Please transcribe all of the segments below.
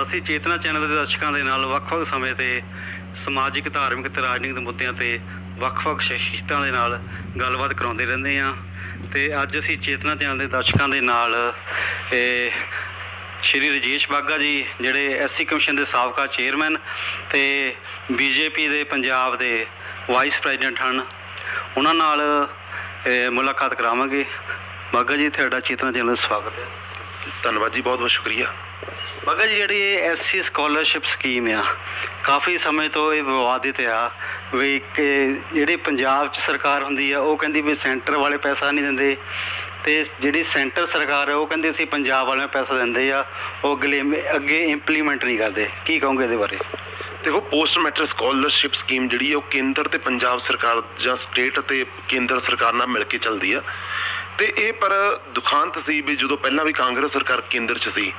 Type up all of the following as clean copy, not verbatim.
ਅਸੀਂ ਚੇਤਨਾ ਚੈਨਲ ਦੇ ਦਰਸ਼ਕਾਂ ਦੇ ਨਾਲ ਵੱਖ-ਵੱਖ ਸਮੇਂ ਤੇ ਸਮਾਜਿਕ, ਧਾਰਮਿਕ ਤੇ ਰਾਜਨੀਤਿਕ ਮੁੱਦਿਆਂ ਤੇ ਵੱਖ-ਵੱਖ ਸ਼ਖਸੀਅਤਾਂ ਦੇ ਨਾਲ ਗੱਲਬਾਤ ਕਰਾਉਂਦੇ ਰਹਿੰਦੇ ਹਾਂ। ਤੇ ਅੱਜ ਅਸੀਂ ਚੇਤਨਾ ਚੈਨਲ ਦੇ ਦਰਸ਼ਕਾਂ ਦੇ ਨਾਲ ਸ਼੍ਰੀ ਰਜੇਸ਼ ਬਾਘਾ ਜੀ, ਜਿਹੜੇ ਐਸਸੀ ਕਮਿਸ਼ਨ ਦੇ ਸਾਬਕਾ ਚੇਅਰਮੈਨ ਤੇ ਬੀਜੇਪੀ ਦੇ ਪੰਜਾਬ ਦੇ ਵਾਈਸ ਪ੍ਰੈਜ਼ੀਡੈਂਟ ਹਨ, ਉਹਨਾਂ ਨਾਲ ਮੁਲਾਕਾਤ ਕਰਾਵਾਂਗੇ। ਬਾਘਾ ਜੀ, ਤੁਹਾਡਾ ਚੇਤਨਾ ਚੈਨਲ ਸਵਾਗਤ ਹੈ। ਧੰਨਵਾਦ ਜੀ, ਬਹੁਤ ਬਹੁਤ ਸ਼ੁਕਰੀਆ। ਬਾਘਾ ਜੀ, ਜਿਹੜੀ ਇਹ ਐਸਸੀ ਸਕਾਲਰਸ਼ਿਪ ਸਕੀਮ ਆ, ਕਾਫੀ ਸਮੇਂ ਤੋਂ ਇਹ ਵਿਵਾਦਿਤ ਆ ਵੀ ਕਿ ਜਿਹੜੀ ਪੰਜਾਬ 'ਚ ਸਰਕਾਰ ਹੁੰਦੀ ਆ ਉਹ ਕਹਿੰਦੀ ਵੀ ਸੈਂਟਰ ਵਾਲੇ ਪੈਸਾ ਨਹੀਂ ਦਿੰਦੇ, ਤੇ ਜਿਹੜੀ ਸੈਂਟਰ ਸਰਕਾਰ ਹੈ ਉਹ ਕਹਿੰਦੀ ਅਸੀਂ ਪੰਜਾਬ ਵਾਲਿਆਂ ਨੂੰ ਪੈਸਾ ਦਿੰਦੇ ਆ, ਉਹ ਅੱਗੇ ਇੰਪਲੀਮੈਂਟ ਨਹੀਂ ਕਰਦੇ। ਕੀ ਕਹੋਗੇ ਇਹਦੇ ਬਾਰੇ? ਦੇਖੋ, ਪੋਸਟ ਮੈਟ੍ਰਿਕ ਸਕਾਲਰਸ਼ਿਪ ਸਕੀਮ ਜਿਹੜੀ ਹੈ ਉਹ ਕੇਂਦਰ ਤੇ ਪੰਜਾਬ ਸਰਕਾਰ ਜਾਂ ਸਟੇਟ ਅਤੇ ਕੇਂਦਰ ਸਰਕਾਰ ਨਾਲ ਮਿਲ ਕੇ ਚੱਲਦੀ ਆ। ਤੇ ਇਹ ਪਰ ਦੁਖਾਂਤ ਸੀ ਵੀ ਜਦੋਂ ਪਹਿਲਾਂ ਵੀ ਕਾਂਗਰਸ ਸਰਕਾਰ ਕੇਂਦਰ 'ਚ ਸੀ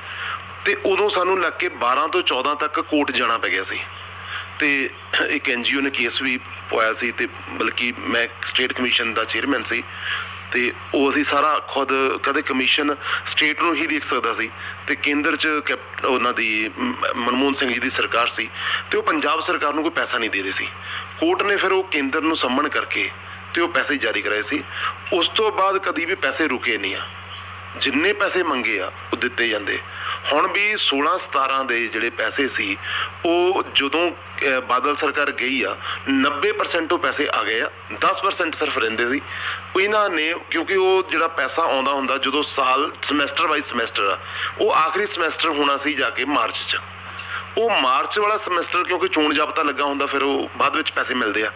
ਤੇ ਉਦੋਂ ਸਾਨੂੰ ਲੱਗ ਕੇ 12 ਤੋਂ 14 ਤੱਕ ਕੋਰਟ ਜਾਣਾ ਪੈ ਗਿਆ ਸੀ। ਤੇ ਇੱਕ NGO ਨੇ ਕੇਸ ਵੀ ਪਵਾਇਆ ਸੀ, ਤੇ ਬਲਕਿ ਮੈਂ ਸਟੇਟ ਕਮਿਸ਼ਨ ਦਾ ਚੇਅਰਮੈਨ ਸੀ, ਤੇ ਉਹ ਅਸੀਂ ਸਾਰਾ ਖੁਦ ਕਦੇ ਕਮਿਸ਼ਨ ਸਟੇਟ ਨੂੰ ਹੀ ਦੇਖ ਸਕਦਾ ਸੀ, ਤੇ ਕੇਂਦਰ 'ਚ ਉਹਨਾਂ ਦੀ ਮਨਮੋਹਨ ਸਿੰਘ ਜੀ ਦੀ ਸਰਕਾਰ ਸੀ, ਤੇ ਉਹ ਪੰਜਾਬ ਸਰਕਾਰ ਨੂੰ ਕੋਈ ਪੈਸਾ ਨਹੀਂ ਦੇ ਰਹੇ ਸੀ। ਕੋਰਟ ਨੇ ਫਿਰ ਉਹ ਕੇਂਦਰ ਨੂੰ ਸੰਮਨ ਕਰਕੇ ਤੇ ਉਹ ਪੈਸੇ ਜਾਰੀ ਕਰਾਏ ਸੀ। ਉਸ ਤੋਂ ਬਾਅਦ ਕਦੀ ਵੀ ਪੈਸੇ ਰੁਕੇ ਨਹੀਂ ਆ, ਜਿੰਨੇ ਪੈਸੇ ਮੰਗੇ ਆ ਉਹ ਦਿੱਤੇ ਜਾਂਦੇ। ਹੁਣ ਵੀ 16-17 ਦੇ ਜਿਹੜੇ ਪੈਸੇ ਸੀ ਉਹ ਜਦੋਂ ਬਾਦਲ ਸਰਕਾਰ ਗਈ ਆ 90% ਉਹ ਪੈਸੇ ਆ ਗਏ ਆ, 10% ਸਿਰਫ ਰਹਿੰਦੇ ਸੀ। ਇਹਨਾਂ ਨੇ, ਕਿਉਂਕਿ ਉਹ ਜਿਹੜਾ ਪੈਸਾ ਆਉਂਦਾ ਹੁੰਦਾ ਜਦੋਂ ਸਾਲ ਸਮੈਸਟਰ ਬਾਈ ਸਮੈਸਟਰ ਆ, ਉਹ ਆਖਰੀ ਸਮੈਸਟਰ ਹੋਣਾ ਸੀ ਜਾ ਕੇ ਮਾਰਚ 'ਚ। ਉਹ ਮਾਰਚ ਵਾਲਾ ਸਮੈਸਟਰ ਕਿਉਂਕਿ ਚੋਣ ਜਾਬਤਾ ਲੱਗਾ ਹੁੰਦਾ, ਫਿਰ ਉਹ ਬਾਅਦ ਵਿੱਚ ਪੈਸੇ ਮਿਲਦੇ ਆ,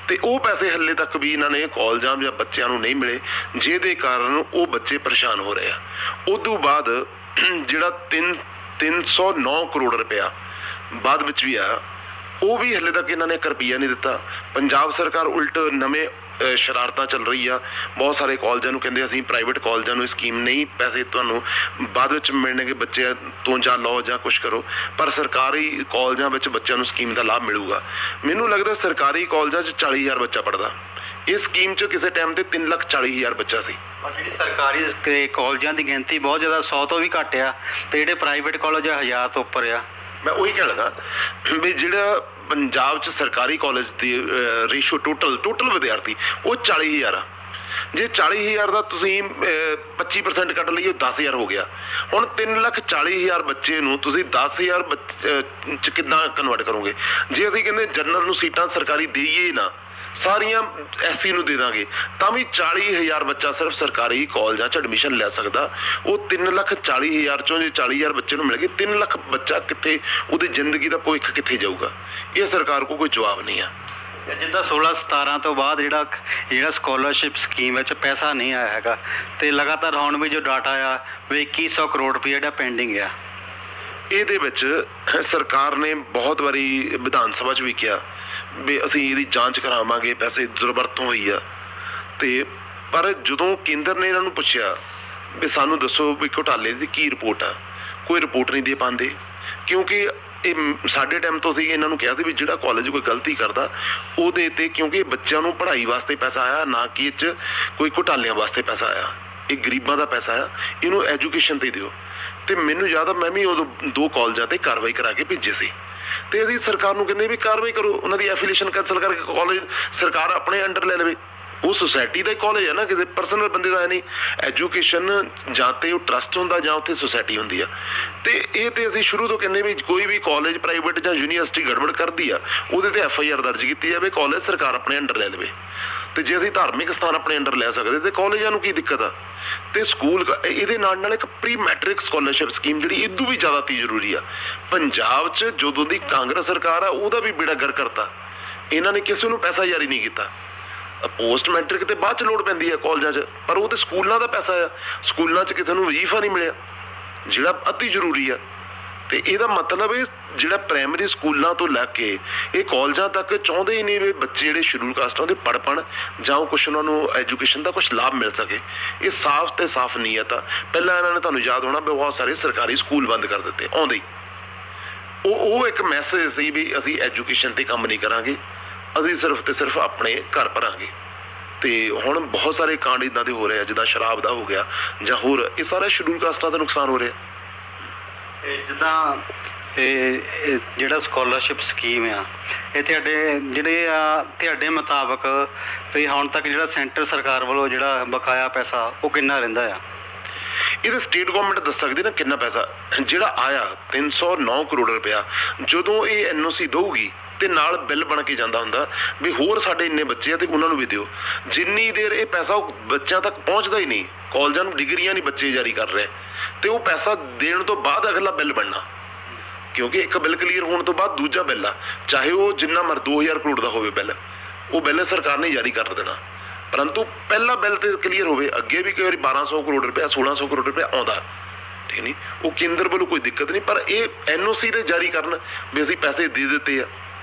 ਤੇ ਉਹ ਪੈਸੇ ਹੱਲੇ ਤੱਕ ਵੀ ਇਹਨਾਂ ਨੇ ਕਾਲਜਾਂ ਜਾਂ ਬੱਚਿਆਂ ਨੂੰ ਨਹੀਂ ਮਿਲੇ, ਜਿਹਦੇ ਕਾਰਨ ਉਹ ਬੱਚੇ ਪਰੇਸ਼ਾਨ ਹੋ ਰਹੇ ਆ। ਉਦੋਂ ਬਾਅਦ ਜਿਹੜਾ 309 ਕਰੋੜ ਰੁਪਇਆ ਬਾਅਦ ਵਿੱਚ ਵੀ ਆਇਆ, ਉਹ ਵੀ ਹੱਲੇ ਤੱਕ ਇਹਨਾਂ ਨੇ 1 ਰੁਪਈਆ ਨਹੀਂ ਦਿੱਤਾ। ਪੰਜਾਬ ਸਰਕਾਰ ਉਲਟ ਨਵੇਂ ਸ਼ਰਾਰਤਾਂ ਚੱਲ ਰਹੀ ਆ, ਬਹੁਤ ਸਾਰੇ ਕਾਲਜਾਂ ਨੂੰ ਕਹਿੰਦੇ ਅਸੀਂ ਪ੍ਰਾਈਵੇਟ ਕਾਲਜਾਂ ਨੂੰ ਸਕੀਮ ਨਹੀਂ, ਪੈਸੇ ਤੁਹਾਨੂੰ ਬਾਅਦ ਵਿੱਚ ਮਿਲਣਗੇ, ਬੱਚਿਆਂ ਤੋਂ ਜਾਂ ਲਓ ਜਾਂ ਕੁਛ ਕਰੋ, ਪਰ ਸਰਕਾਰੀ ਕਾਲਜਾਂ ਵਿੱਚ ਬੱਚਿਆਂ ਨੂੰ ਸਕੀਮ ਦਾ ਲਾਭ ਮਿਲੂਗਾ। ਮੈਨੂੰ ਲੱਗਦਾ ਸਰਕਾਰੀ ਕਾਲਜਾਂ 'ਚ 40,000 ਬੱਚਾ ਪੜ੍ਹਦਾ, ਇਸ ਸਕੀਮ 'ਚ ਕਿਸੇ ਟਾਈਮ ਤੇ 3,40,000 ਬੱਚਾ ਸੀ। ਪਰ ਜਿਹੜੀ ਸਰਕਾਰੀ ਕਾਲਜਾਂ ਦੀ ਗਿਣਤੀ ਬਹੁਤ ਜ਼ਿਆਦਾ, 100 ਤੋਂ ਵੀ ਘੱਟ ਆ, ਤੇ ਜਿਹੜੇ ਪ੍ਰਾਈਵੇਟ ਕਾਲਜ ਆ 1000 ਤੋਂ ਉੱਪਰ ਆ। ਮੈਂ ਉਹੀ ਕਹਿ ਲੱਗਾ ਵੀ ਜਿਹੜਾ ਪੰਜਾਬ 'ਚ ਸਰਕਾਰੀ ਕਾਲਜ ਦੀ ਰੇਸ਼ੋ ਟੋਟਲ ਵਿਦਿਆਰਥੀ ਉਹ 40,000 ਆ। ਜੇ 40,000 ਦਾ ਤੁਸੀਂ 25% ਕੱਢ ਲਈਏ, 10,000 ਹੋ ਗਿਆ। ਹੁਣ 3,40,000 ਬੱਚੇ ਨੂੰ ਤੁਸੀਂ 10,000 'ਚ ਕਿੱਦਾਂ ਕਨਵਰਟ ਕਰੋਗੇ? ਜੇ ਅਸੀਂ ਕਹਿੰਦੇ ਜਨਰਲ ਨੂੰ ਸੀਟਾਂ ਸਰਕਾਰੀ ਦੇਈਏ ਨਾ, ਸਾਰੀਆਂ SC ਨੂੰ ਦੇ ਦਾਂਗੇ, ਤਾਂ ਵੀ 40,000 ਬੱਚਾ ਸਿਰਫ ਸਰਕਾਰੀ ਕਾਲਜਾਂ 'ਚ ਐਡਮਿਸ਼ਨ ਲੈ ਸਕਦਾ। ਉਹ 3,40,000 ਚੋਂ ਜੇ 40,000 ਬੱਚੇ ਨੂੰ ਮਿਲ ਗਏ, 3 ਲੱਖ ਬੱਚਾ ਕਿੱਥੇ, ਉਹਦੀ ਜ਼ਿੰਦਗੀ ਦਾ ਭਵਿੱਖ ਕਿੱਥੇ ਜਾਊਗਾ? ਇਹ ਸਰਕਾਰ ਕੋਲ ਕੋਈ ਜਵਾਬ ਨਹੀਂ ਆ। ਜਿੱਦਾਂ 16-17 ਤੋਂ ਬਾਅਦ ਜਿਹੜਾ ਸਕਾਲਰਸ਼ਿਪ ਸਕੀਮ ਵਿੱਚ ਪੈਸਾ ਨਹੀਂ ਆਇਆ ਹੈਗਾ, ਤੇ ਲਗਾਤਾਰ ਹੁਣ ਵੀ ਜੋ ਡਾਟਾ ਆ ਵੀ 2100 ਕਰੋੜ ਰੁਪਈਆ ਜਿਹੜਾ ਪੈਂਡਿੰਗ ਆ। ਇਹਦੇ ਵਿੱਚ ਸਰਕਾਰ ਨੇ ਬਹੁਤ ਵਾਰੀ ਵਿਧਾਨ ਸਭਾ 'ਚ ਵੀ ਕਿਹਾ ਵੀ ਅਸੀਂ ਇਹਦੀ ਜਾਂਚ ਕਰਾਵਾਂਗੇ, ਪੈਸੇ ਦੁਰਵਰਤੋਂ ਹੋਈ ਆ। ਤੇ ਪਰ ਜਦੋਂ ਕੇਂਦਰ ਨੇ ਇਹਨਾਂ ਨੂੰ ਪੁੱਛਿਆ ਵੀ ਸਾਨੂੰ ਦੱਸੋ ਵੀ ਘੁਟਾਲੇ ਦੀ ਕੀ ਰਿਪੋਰਟ ਆ, ਕੋਈ ਰਿਪੋਰਟ ਨਹੀਂ ਦੇ ਪਾਉਂਦੇ। ਕਿਉਂਕਿ ਇਹ ਸਾਡੇ ਟਾਈਮ ਤੋਂ ਅਸੀਂ ਇਹਨਾਂ ਨੂੰ ਕਿਹਾ ਸੀ ਵੀ ਜਿਹੜਾ ਕਾਲਜ ਕੋਈ ਗਲਤੀ ਕਰਦਾ ਉਹਦੇ ਤੇ, ਕਿਉਂਕਿ ਬੱਚਿਆਂ ਨੂੰ ਪੜ੍ਹਾਈ ਵਾਸਤੇ ਪੈਸਾ ਆਇਆ, ਨਾ ਕਿ ਇਹ 'ਚ ਕੋਈ ਘੁਟਾਲਿਆਂ ਵਾਸਤੇ ਪੈਸਾ ਆਇਆ। ਇਹ ਗਰੀਬਾਂ ਦਾ ਪੈਸਾ ਆ, ਇਹਨੂੰ ਐਜੂਕੇਸ਼ਨ 'ਤੇ ਦਿਓ। ਤੇ ਮੈਨੂੰ ਯਾਦ ਆ ਮੈਂ ਵੀ ਉਦੋਂ 2 ਕਾਲਜਾਂ 'ਤੇ ਕਾਰਵਾਈ ਕਰਾ ਕੇ ਭੇਜੇ ਸੀ, ਤੇ ਅਸੀਂ ਸਰਕਾਰ ਨੂੰ ਕਹਿੰਦੇ ਵੀ ਕਾਰਵਾਈ ਕਰੋ, ਉਹਨਾਂ ਦੀ ਐਫੀਲੀਏਸ਼ਨ ਕੈਂਸਲ ਕਰਕੇ ਕਾਲਜ ਸਰਕਾਰ ਆਪਣੇ ਅੰਡਰ ਲੈ ਲਵੇ। ਉਹ ਸੁਸਾਇਟੀ ਦਾ ਕਾਲਜ ਹੈ ਨਾ, ਕਿਸੇ ਪਰਸਨਲ ਬੰਦੇ ਦਾ ਹੈ ਨਹੀਂ। ਐਜੂਕੇਸ਼ਨ ਜਾਂ ਤੇ ਉਹ ਟਰਸਟ ਹੁੰਦਾ ਜਾਂ ਉੱਥੇ ਸੁਸਾਇਟੀ ਹੁੰਦੀ ਆ। ਤੇ ਇਹ ਤੇ ਅਸੀਂ ਸ਼ੁਰੂ ਤੋਂ ਕਹਿੰਦੇ ਵੀ ਕੋਈ ਵੀ ਕਾਲਜ ਪ੍ਰਾਈਵੇਟ ਜਾਂ ਯੂਨੀਵਰਸਿਟੀ ਗੜਬੜ ਕਰਦੀ ਆ, ਉਹਦੇ ਤੇ FIR ਦਰਜ ਕੀਤੀ ਜਾਵੇ, ਕਾਲਜ ਸਰਕਾਰ ਆਪਣੇ ਅੰਡਰ ਲੈ ਲਵੇ। ਤੇ ਜੇ ਅਸੀਂ ਧਾਰਮਿਕ ਸਥਾਨ ਆਪਣੇ ਅੰਡਰ ਲੈ ਸਕਦੇ ਤੇ ਕਾਲਜਾਂ ਨੂੰ ਕੀ ਦਿੱਕਤ ਆ? ਤੇ ਸਕੂਲ ਇਹਦੇ ਨਾਲ ਇੱਕ ਪ੍ਰੀ ਮੈਟ੍ਰਿਕ ਸਕਾਲਰਸ਼ਿਪ ਸਕੀਮ ਜਿਹੜੀ ਇਦੋਂ ਵੀ ਜ਼ਿਆਦਾ ਜ਼ਰੂਰੀ ਆ। ਪੰਜਾਬ 'ਚ ਜਦੋਂ ਦੀ ਕਾਂਗਰਸ ਸਰਕਾਰ ਆ ਉਹਦਾ ਵੀ ਬੇੜਾ ਗਰ ਕਰਤਾ, ਇਹਨਾਂ ਨੇ ਕਿਸੇ ਨੂੰ ਪੈਸਾ ਜਾਰੀ ਨਹੀਂ ਕੀਤਾ। ਪੋਸਟ ਮੈਟ੍ਰਿਕ ਤੇ ਬਾਅਦ 'ਚ ਲੋੜ ਪੈਂਦੀ ਆ ਕਾਲਜਾਂ 'ਚ, ਪਰ ਉਹ ਤੇ ਸਕੂਲਾਂ ਦਾ ਪੈਸਾ ਆ। ਸਕੂਲਾਂ 'ਚ ਕਿਸੇ ਨੂੰ ਵਜ਼ੀਫਾ ਨਹੀਂ ਮਿਲਿਆ, ਜਿਹੜਾ ਅਤੀ ਜ਼ਰੂਰੀ ਆ। ਤੇ ਇਹਦਾ ਮਤਲਬ ਇਹ ਜਿਹੜਾ ਪ੍ਰਾਇਮਰੀ ਸਕੂਲਾਂ ਤੋਂ ਲੈ ਕੇ ਇਹ ਕਾਲਜਾਂ ਤੱਕ ਚਾਹੁੰਦੇ ਹੀ ਨਹੀਂ ਵੀ ਬੱਚੇ ਜਿਹੜੇ ਸ਼ਡਿਊਲ ਕਾਸਟਾਂ ਦੇ ਪੜ੍ਹ ਪਾਉਣ ਜਾਂ ਉਹ ਕੁਛ ਉਹਨਾਂ ਨੂੰ ਐਜੂਕੇਸ਼ਨ ਦਾ ਕੁਛ ਲਾਭ ਮਿਲ ਸਕੇ। ਇਹ ਸਾਫ਼ ਤੇ ਸਾਫ਼ ਨੀਅਤ ਆ। ਪਹਿਲਾਂ ਇਹਨਾਂ ਨੇ, ਤੁਹਾਨੂੰ ਯਾਦ ਹੋਣਾ, ਬਹੁਤ ਸਾਰੇ ਸਰਕਾਰੀ ਸਕੂਲ ਬੰਦ ਕਰ ਦਿੱਤੇ ਆਉਂਦੇ ਹੀ। ਉਹ ਇੱਕ ਮੈਸੇਜ ਸੀ ਵੀ ਅਸੀਂ ਐਜੂਕੇਸ਼ਨ 'ਤੇ ਕੰਮ ਨਹੀਂ ਕਰਾਂਗੇ, ਅਸੀਂ ਸਿਰਫ ਤੇ ਸਿਰਫ ਆਪਣੇ ਘਰ ਭਰਾਂਗੇ। ਤੇ ਹੁਣ ਬਹੁਤ ਸਾਰੇ ਕਾਂਡ ਇੱਦਾਂ ਦੇ ਹੋ ਰਹੇ ਆ, ਜਿੱਦਾਂ ਸ਼ਰਾਬ ਦਾ ਹੋ ਗਿਆ ਜਾਂ ਹੋਰ, ਇਹ ਸਾਰਾ ਸ਼ਡਿਊਲ ਕਾਸਟਾਂ ਦਾ ਨੁਕਸਾਨ ਹੋ ਰਿਹਾ। ਜਿੱਦਾਂ ਇਹ ਜਿਹੜਾ ਸਕਾਲਰਸ਼ਿਪ ਸਕੀਮ ਆ ਇਹ ਤੁਹਾਡੇ ਮੁਤਾਬਕ ਵੀ ਹੁਣ ਤੱਕ ਜਿਹੜਾ ਸੈਂਟਰ ਸਰਕਾਰ ਵੱਲੋਂ ਜਿਹੜਾ ਬਕਾਇਆ ਪੈਸਾ ਉਹ ਕਿੰਨਾ ਰਹਿੰਦਾ ਆ? ਇਹਦੇ ਸਟੇਟ ਗਵਰਨਮੈਂਟ ਦੱਸ ਸਕਦੀ ਨਾ ਕਿੰਨਾ ਪੈਸਾ ਜਿਹੜਾ ਆਇਆ 309 ਕਰੋੜ ਰੁਪਇਆ। ਜਦੋਂ ਇਹ NOC ਦਊਗੀ ਤੇ ਨਾਲ ਬਿੱਲ ਬਣ ਕੇ ਜਾਂਦਾ ਹੁੰਦਾ ਵੀ ਹੋਰ ਸਾਡੇ ਇੰਨੇ ਬੱਚੇ ਆ ਤੇ ਉਹਨਾਂ ਨੂੰ ਵੀ ਦਿਓ। ਜਿੰਨੀ ਦੇਰ ਇਹ ਪੈਸਾ ਉਹ ਬੱਚਿਆਂ ਤੱਕ ਪਹੁੰਚਦਾ ਹੀ ਨਹੀਂ, ਕਾਲਜਾਂ ਨੂੰ ਡਿਗਰੀਆਂ ਨਹੀਂ ਬੱਚੇ ਜਾਰੀ ਕਰ ਰਹੇ, ਤੇ ਉਹ ਪੈਸਾ ਦੇਣ ਤੋਂ ਬਾਅਦ ਅਗਲਾ ਬਿੱਲ ਬਣਨਾ, ਕਿਉਂਕਿ ਇੱਕ ਬਿੱਲ ਕਲੀਅਰ ਹੋਣ ਤੋਂ ਬਾਅਦ ਦੂਜਾ ਬਿੱਲ ਆ, ਚਾਹੇ ਉਹ ਜਿੰਨਾ ਮਰ 2000 ਕਰੋੜ ਦਾ ਹੋਵੇ ਬਿੱਲ, ਉਹ ਬਿੱਲ ਸਰਕਾਰ ਨੇ ਜਾਰੀ ਕਰ ਦੇਣਾ। ਪਰੰਤੂ ਪਹਿਲਾ ਬਿੱਲ ਤੇ ਕਲੀਅਰ ਹੋਵੇ, ਅੱਗੇ ਵੀ ਕਈ ਵਾਰੀ 1200 ਕਰੋੜ ਰੁਪਇਆ 1600 ਕਰੋੜ ਰੁਪਇਆ ਆਉਂਦਾ, ਠੀਕ ਨਹੀਂ, ਉਹ ਕੇਂਦਰ ਵੱਲੋਂ ਕੋਈ ਦਿੱਕਤ ਨਹੀਂ। ਪਰ ਇਹ NOC ਦੇ ਜਾਰੀ ਕਰਨ ਵੀ ਅਸੀਂ ਪੈਸੇ ਦੇ ਦਿੱਤੇ ਆ,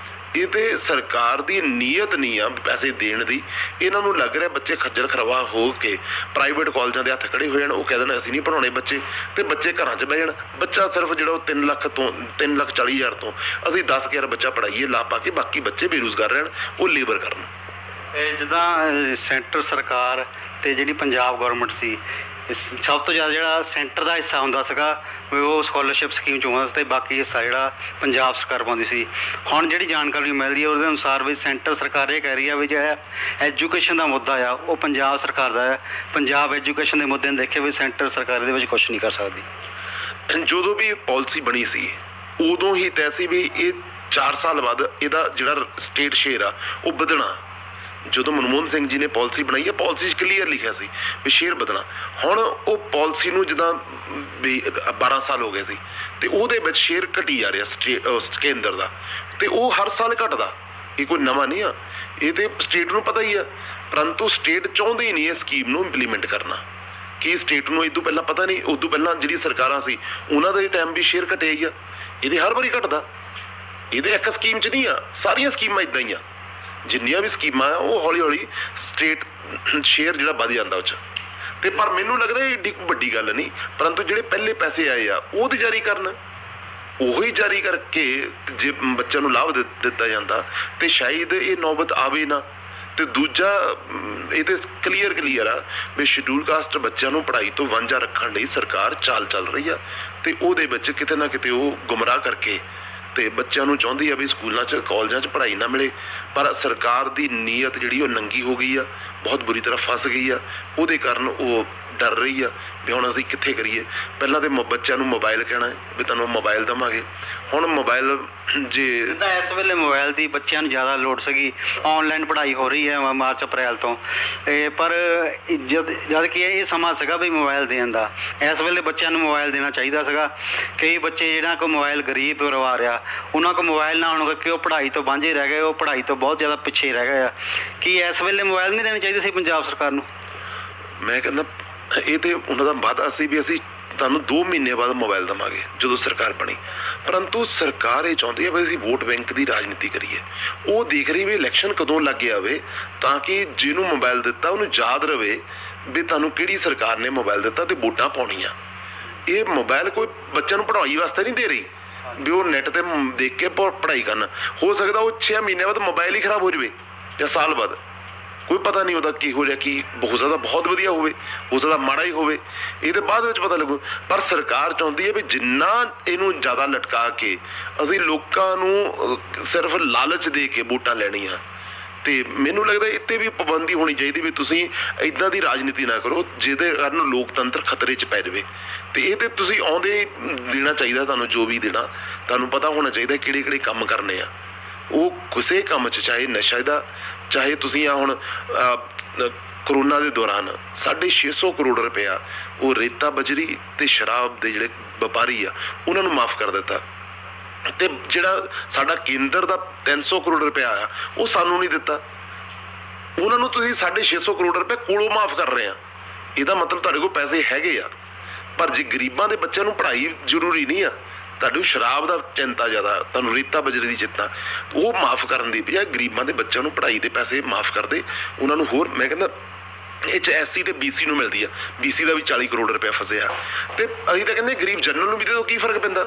ਇਹ ਤੇ ਸਰਕਾਰ ਦੀ ਨੀਅਤ ਨਹੀਂ ਆ ਪੈਸੇ ਦੇਣ ਦੀ। ਇਹਨਾਂ ਨੂੰ ਲੱਗ ਰਿਹਾ ਬੱਚੇ ਖੱਜਲ ਖਰਵਾ ਹੋ ਕੇ ਪ੍ਰਾਈਵੇਟ ਕਾਲਜਾਂ ਦੇ ਹੱਥ ਖੜੇ ਹੋ ਜਾਣ, ਉਹ ਕਹਿ ਦੇਣ ਅਸੀਂ ਨਹੀਂ ਪੜ੍ਹਾਉਣੇ ਬੱਚੇ, ਤੇ ਬੱਚੇ ਘਰਾਂ 'ਚ ਬਹਿ ਜਾਣ। ਬੱਚਾ ਸਿਰਫ ਜਿਹੜਾ ਉਹ 3 ਲੱਖ ਤੋਂ 3,40,000 ਤੋਂ ਅਸੀਂ 10,000 ਬੱਚਾ ਪੜ੍ਹਾਈਏ ਲਾ ਪਾ ਕੇ, ਬਾਕੀ ਬੱਚੇ ਬੇਰੁਜ਼ਗਾਰ ਰਹਿਣ, ਉਹ ਲੇਬਰ ਕਰਨ। ਇਹ ਜਿੱਦਾਂ ਸੈਂਟਰ ਸਰਕਾਰ ਤੇ ਜਿਹੜੀ ਪੰਜਾਬ ਗੌਰਮੈਂਟ ਸੀ, ਸਭ ਤੋਂ ਜ਼ਿਆਦਾ ਜਿਹੜਾ ਸੈਂਟਰ ਦਾ ਹਿੱਸਾ ਹੁੰਦਾ ਸੀਗਾ ਵੀ ਉਹ ਸਕਾਲਰਸ਼ਿਪ ਸਕੀਮ 'ਚ ਆਉਂਦਾ ਸੀ, ਅਤੇ ਬਾਕੀ ਹਿੱਸਾ ਜਿਹੜਾ ਪੰਜਾਬ ਸਰਕਾਰ ਪਾਉਂਦੀ ਸੀ। ਹੁਣ ਜਿਹੜੀ ਜਾਣਕਾਰੀ ਮਿਲ ਰਹੀ ਹੈ ਉਹਦੇ ਅਨੁਸਾਰ ਵੀ ਸੈਂਟਰ ਸਰਕਾਰ ਇਹ ਕਹਿ ਰਹੀ ਹੈ ਵੀ ਜਿਹੜਾ ਐਜੂਕੇਸ਼ਨ ਦਾ ਮੁੱਦਾ ਆ ਉਹ ਪੰਜਾਬ ਸਰਕਾਰ ਦਾ ਹੈ। ਪੰਜਾਬ ਐਜੂਕੇਸ਼ਨ ਦੇ ਮੁੱਦੇ ਨੂੰ ਦੇਖੇ ਵੀ ਸੈਂਟਰ ਸਰਕਾਰ ਇਹਦੇ ਵਿੱਚ ਕੁਛ ਨਹੀਂ ਕਰ ਸਕਦੀ। ਜਦੋਂ ਵੀ ਇਹ ਪਾਲਿਸੀ ਬਣੀ ਸੀ ਉਦੋਂ ਹੀ ਤੈਅ ਸੀ ਵੀ ਇਹ 4 ਸਾਲ ਬਾਅਦ ਇਹਦਾ ਜਿਹੜਾ ਸਟੇਟ ਸ਼ੇਅਰ ਆ ਉਹ ਵਧਣਾ। ਜਦੋਂ ਮਨਮੋਹਨ ਸਿੰਘ ਜੀ ਨੇ ਪਾਲਿਸੀ ਬਣਾਈ ਹੈ, ਪਾਲਿਸੀ 'ਚ ਕਲੀਅਰ ਲਿਖਿਆ ਸੀ ਵੀ ਸ਼ੇਅਰ ਵਧਣਾ। ਹੁਣ ਉਹ ਪਾਲਿਸੀ ਨੂੰ ਜਿੱਦਾਂ ਵੀ 12 ਸਾਲ ਹੋ ਗਏ ਸੀ ਤੇ ਉਹਦੇ ਵਿੱਚ ਸ਼ੇਅਰ ਘਟੀ ਜਾ ਰਿਹਾ ਕੇਂਦਰ ਦਾ, ਤੇ ਉਹ ਹਰ ਸਾਲ ਘਟਦਾ। ਇਹ ਕੋਈ ਨਵਾਂ ਨਹੀਂ ਆ, ਇਹ ਤੇ ਸਟੇਟ ਨੂੰ ਪਤਾ ਹੀ ਆ, ਪਰੰਤੂ ਸਟੇਟ ਚਾਹੁੰਦੀ ਹੀ ਨਹੀਂ ਇਹ ਸਕੀਮ ਨੂੰ ਇੰਪਲੀਮੈਂਟ ਕਰਨਾ। ਕਿ ਸਟੇਟ ਨੂੰ ਇਹ ਤੋਂ ਪਹਿਲਾਂ ਪਤਾ ਨਹੀਂ, ਉਦੋਂ ਪਹਿਲਾਂ ਜਿਹੜੀ ਸਰਕਾਰਾਂ ਸੀ ਉਹਨਾਂ ਦੇ ਟਾਈਮ ਵੀ ਸ਼ੇਅਰ ਘਟਿਆ ਹੀ ਆ, ਇਹਦੇ ਹਰ ਵਾਰੀ ਘਟਦਾ। ਇਹਦੇ ਇੱਕ ਸਕੀਮ 'ਚ ਨਹੀਂ ਆ, ਸਾਰੀਆਂ ਸਕੀਮਾਂ ਇੱਦਾਂ ਹੀ ਆ, ਜਿੰਨੀਆਂ ਵੀ ਸਕੀਮਾਂ ਆ ਉਹ ਹੌਲੀ ਹੌਲੀ ਸਟੇਟ ਸ਼ੇਅਰ ਜਿਹੜਾ ਵੱਧ ਜਾਂਦਾ ਉਹ 'ਚ। ਤੇ ਪਰ ਮੈਨੂੰ ਲੱਗਦਾ ਇਹ ਏਡੀ ਵੱਡੀ ਗੱਲ ਨਹੀਂ, ਪਰੰਤੂ ਜਿਹੜੇ ਪਹਿਲੇ ਪੈਸੇ ਆਏ ਆ ਉਹ ਤੇ ਜਾਰੀ ਕਰਨ, ਉਹੀ ਜਾਰੀ ਕਰਕੇ ਜੇ ਬੱਚਿਆਂ ਨੂੰ ਲਾਭ ਦਿੱਤਾ ਜਾਂਦਾ ਤੇ ਸ਼ਾਇਦ ਇਹ ਨੌਬਤ ਆਵੇ ਨਾ। ਤੇ ਦੂਜਾ ਇਹ ਤੇ ਕਲੀਅਰ ਆ ਵੀ ਸ਼ਡਿਊਲ ਕਾਸਟ ਬੱਚਿਆਂ ਨੂੰ ਪੜ੍ਹਾਈ ਤੋਂ ਵਾਂਝਾ ਰੱਖਣ ਲਈ ਸਰਕਾਰ ਚਾਲ ਚੱਲ ਰਹੀ ਆ, ਤੇ ਉਹਦੇ ਵਿੱਚ ਕਿਤੇ ਨਾ ਕਿਤੇ ਉਹ ਗੁੰਮਰਾਹ ਕਰਕੇ ਤੇ ਬੱਚਿਆਂ ਨੂੰ ਚਾਹੁੰਦੀ ਆ ਵੀ ਸਕੂਲਾਂ 'ਚ ਕਾਲਜਾਂ 'ਚ ਪੜ੍ਹਾਈ ਨਾ ਮਿਲੇ। ਪਰ ਸਰਕਾਰ ਦੀ ਨੀਅਤ ਜਿਹੜੀ ਉਹ ਨੰਗੀ ਹੋ ਗਈ ਆ, ਬਹੁਤ ਬੁਰੀ ਤਰ੍ਹਾਂ ਫਸ ਗਈ ਆ। ਉਹਦੇ ਕਾਰਨ ਉਹ ਡਰ ਰਹੀ ਆ ਵੀ ਹੁਣ ਅਸੀਂ ਕਿੱਥੇ ਕਰੀਏ। ਪਹਿਲਾਂ ਤੇ ਬੱਚਿਆਂ ਨੂੰ ਮੋਬਾਈਲ ਕਹਿਣਾ ਵੀ ਤੁਹਾਨੂੰ ਮੋਬਾਈਲ ਦੇਵਾਂਗੇ, ਹੁਣ ਮੋਬਾਈਲ ਜੇ ਜਿੱਦਾਂ ਇਸ ਵੇਲੇ ਮੋਬਾਈਲ ਦੀ ਬੱਚਿਆਂ ਨੂੰ ਜ਼ਿਆਦਾ ਲੋੜ ਸੀਗੀ, ਆਨਲਾਈਨ ਪੜ੍ਹਾਈ ਹੋ ਰਹੀ ਹੈ ਮਾਰਚ ਅਪ੍ਰੈਲ ਤੋਂ, ਪਰ ਜਦ ਕਿ ਇਹ ਸਮਾਂ ਸੀਗਾ ਵੀ ਮੋਬਾਈਲ ਦੇਣ ਦਾ, ਇਸ ਵੇਲੇ ਬੱਚਿਆਂ ਨੂੰ ਮੋਬਾਈਲ ਦੇਣਾ ਚਾਹੀਦਾ ਸੀਗਾ। ਕਈ ਬੱਚੇ ਜਿਹੜਾ ਕੋਈ ਮੋਬਾਈਲ ਗਰੀਬ ਪਰਿਵਾਰ ਆ, ਉਹਨਾਂ ਕੋਲ ਮੋਬਾਈਲ ਨਾ ਹੋਣ ਕਰਕੇ ਉਹ ਪੜ੍ਹਾਈ ਤੋਂ ਵਾਂਝੇ ਰਹਿ ਗਏ, ਉਹ ਪੜ੍ਹਾਈ ਤੋਂ ਬਹੁਤ ਜ਼ਿਆਦਾ ਪਿੱਛੇ ਰਹਿ ਗਏ ਆ। ਕੀ ਇਸ ਵੇਲੇ ਮੋਬਾਈਲ ਨਹੀਂ ਦੇਣੇ ਚਾਹੀਦੇ ਸੀ ਪੰਜਾਬ ਸਰਕਾਰ ਨੂੰ? ਮੈਂ ਕਹਿੰਦਾ ਇਹ ਤੇ ਉਹਨਾਂ ਦਾ ਵਾਅਦਾ ਸੀ ਵੀ ਅਸੀਂ ਤੁਹਾਨੂੰ 2 ਮਹੀਨੇ ਬਾਅਦ ਮੋਬਾਈਲ ਦੇਵਾਂਗੇ ਜਦੋਂ ਸਰਕਾਰ ਬਣੀ, ਪਰੰਤੂ ਸਰਕਾਰ ਇਹ ਚਾਹੁੰਦੀ ਹੈ ਵੀ ਅਸੀਂ ਵੋਟ ਬੈਂਕ ਦੀ ਰਾਜਨੀਤੀ ਕਰੀਏ। ਉਹ ਦੇਖ ਰਹੀ ਵੀ ਇਲੈਕਸ਼ਨ ਕਦੋਂ ਲੱਗ ਜਾਵੇ ਤਾਂ ਕਿ ਜਿਹਨੂੰ ਮੋਬਾਈਲ ਦਿੱਤਾ ਉਹਨੂੰ ਯਾਦ ਰਵੇ ਵੀ ਤੁਹਾਨੂੰ ਕਿਹੜੀ ਸਰਕਾਰ ਨੇ ਮੋਬਾਈਲ ਦਿੱਤਾ ਤੇ ਵੋਟਾਂ ਪਾਉਣੀਆਂ। ਇਹ ਮੋਬਾਈਲ ਕੋਈ ਬੱਚਿਆਂ ਨੂੰ ਪੜ੍ਹਾਈ ਵਾਸਤੇ ਨਹੀਂ ਦੇ ਰਹੀ ਵੀ ਉਹ ਨੈੱਟ ਤੇ ਦੇਖ ਕੇ ਪੜ੍ਹਾਈ ਕਰਨ। ਹੋ ਸਕਦਾ ਉਹ 6 ਮਹੀਨੇ ਬਾਅਦ ਮੋਬਾਈਲ ਹੀ ਖਰਾਬ ਹੋ ਜਾਵੇ ਜਾਂ ਸਾਲ ਬਾਅਦ, ਕੋਈ ਪਤਾ ਨਹੀਂ ਉਹਦਾ ਕੀ ਹੋ ਰਿਹਾ, ਕੀ ਹੋ ਸਕਦਾ ਬਹੁਤ ਵਧੀਆ ਹੋਵੇ, ਹੋ ਸਕਦਾ ਮਾੜਾ ਹੀ ਹੋਵੇ, ਇਹਦੇ ਬਾਅਦ ਵਿੱਚ ਪਤਾ ਲੱਗੂ। ਪਰ ਸਰਕਾਰ ਚਾਹੁੰਦੀ ਹੈ ਵੀ ਜਿੰਨਾ ਇਹਨੂੰ ਜ਼ਿਆਦਾ ਲਟਕਾ ਕੇ ਅਸੀਂ ਲੋਕਾਂ ਨੂੰ ਸਿਰਫ ਲਾਲਚ ਦੇ ਕੇ ਵੋਟਾਂ ਲੈਣੀਆਂ। ਤੇ ਮੈਨੂੰ ਲੱਗਦਾ ਇੱਥੇ ਵੀ ਪਾਬੰਦੀ ਹੋਣੀ ਚਾਹੀਦੀ ਵੀ ਤੁਸੀਂ ਇੱਦਾਂ ਦੀ ਰਾਜਨੀਤੀ ਨਾ ਕਰੋ ਜਿਹਦੇ ਕਾਰਨ ਲੋਕਤੰਤਰ ਖਤਰੇ 'ਚ ਪੈ ਜਾਵੇ। ਤੇ ਇਹ ਤੇ ਤੁਸੀਂ ਆਉਂਦੇ ਦੇਣਾ ਚਾਹੀਦਾ, ਤੁਹਾਨੂੰ ਜੋ ਵੀ ਦੇਣਾ ਤੁਹਾਨੂੰ ਪਤਾ ਹੋਣਾ ਚਾਹੀਦਾ ਕਿਹੜੇ ਕਿਹੜੇ ਕੰਮ ਕਰਨੇ ਆ। ਉਹ ਕਿਸੇ ਕੰਮ 'ਚ, ਚਾਹੇ ਨਸ਼ਾ ਦਾ, ਚਾਹੇ ਤੁਸੀਂ ਆ ਹੁਣ ਕਰੋਨਾ ਦੇ ਦੌਰਾਨ 650 ਕਰੋੜ ਰੁਪਇਆ ਉਹ ਰੇਤਾ ਬਜਰੀ ਤੇ ਸ਼ਰਾਬ ਦੇ ਜਿਹੜੇ ਵਪਾਰੀ ਆ ਉਹਨਾਂ ਨੂੰ ਮਾਫ ਕਰ ਦਿੱਤਾ, ਤੇ ਜਿਹੜਾ ਸਾਡਾ ਕੇਂਦਰ ਦਾ 300 ਕਰੋੜ ਰੁਪਇਆ ਆ ਉਹ ਸਾਨੂੰ ਨਹੀਂ ਦਿੱਤਾ। ਉਹਨਾਂ ਨੂੰ ਤੁਸੀਂ 650 ਕਰੋੜ ਰੁਪਏ ਕੋਲੋਂ ਮਾਫ ਕਰ ਰਹੇ ਆ। ਇਹਦਾ ਮਤਲਬ ਤੁਹਾਡੇ ਕੋਲ ਪੈਸੇ ਹੈਗੇ ਆ, ਪਰ ਜੇ ਗਰੀਬਾਂ ਦੇ ਬੱਚਿਆਂ ਨੂੰ ਪੜ੍ਹਾਈ ਜ਼ਰੂਰੀ ਨਹੀਂ ਆ, ਤੁਹਾਨੂੰ ਸ਼ਰਾਬ ਦਾ ਚਿੰਤਾ ਜ਼ਿਆਦਾ, ਤੁਹਾਨੂੰ ਰੇਤਾ ਬਜਰੀ ਦੀ ਚਿੰਤਾ, ਉਹ ਮਾਫ ਕਰਨ ਦੀ ਬਜਾਏ ਗਰੀਬਾਂ ਦੇ ਬੱਚਿਆਂ ਨੂੰ ਪੜ੍ਹਾਈ ਦੇ ਪੈਸੇ ਮਾਫ ਕਰਦੇ। ਉਹਨਾਂ ਨੂੰ ਹੋਰ ਮੈਂ ਕਹਿੰਦਾ ਇਹ 'ਚ SC ਤੇ BC ਨੂੰ ਮਿਲਦੀ ਆ, BC ਦਾ ਵੀ 40 ਕਰੋੜ ਰੁਪਇਆ ਫਸਿਆ। ਤੇ ਅਸੀਂ ਤਾਂ ਕਹਿੰਦੇ ਗਰੀਬ ਜਨਰਲ ਨੂੰ ਵੀ ਦੇ ਦਿਓ, ਕੀ ਫਰਕ ਪੈਂਦਾ?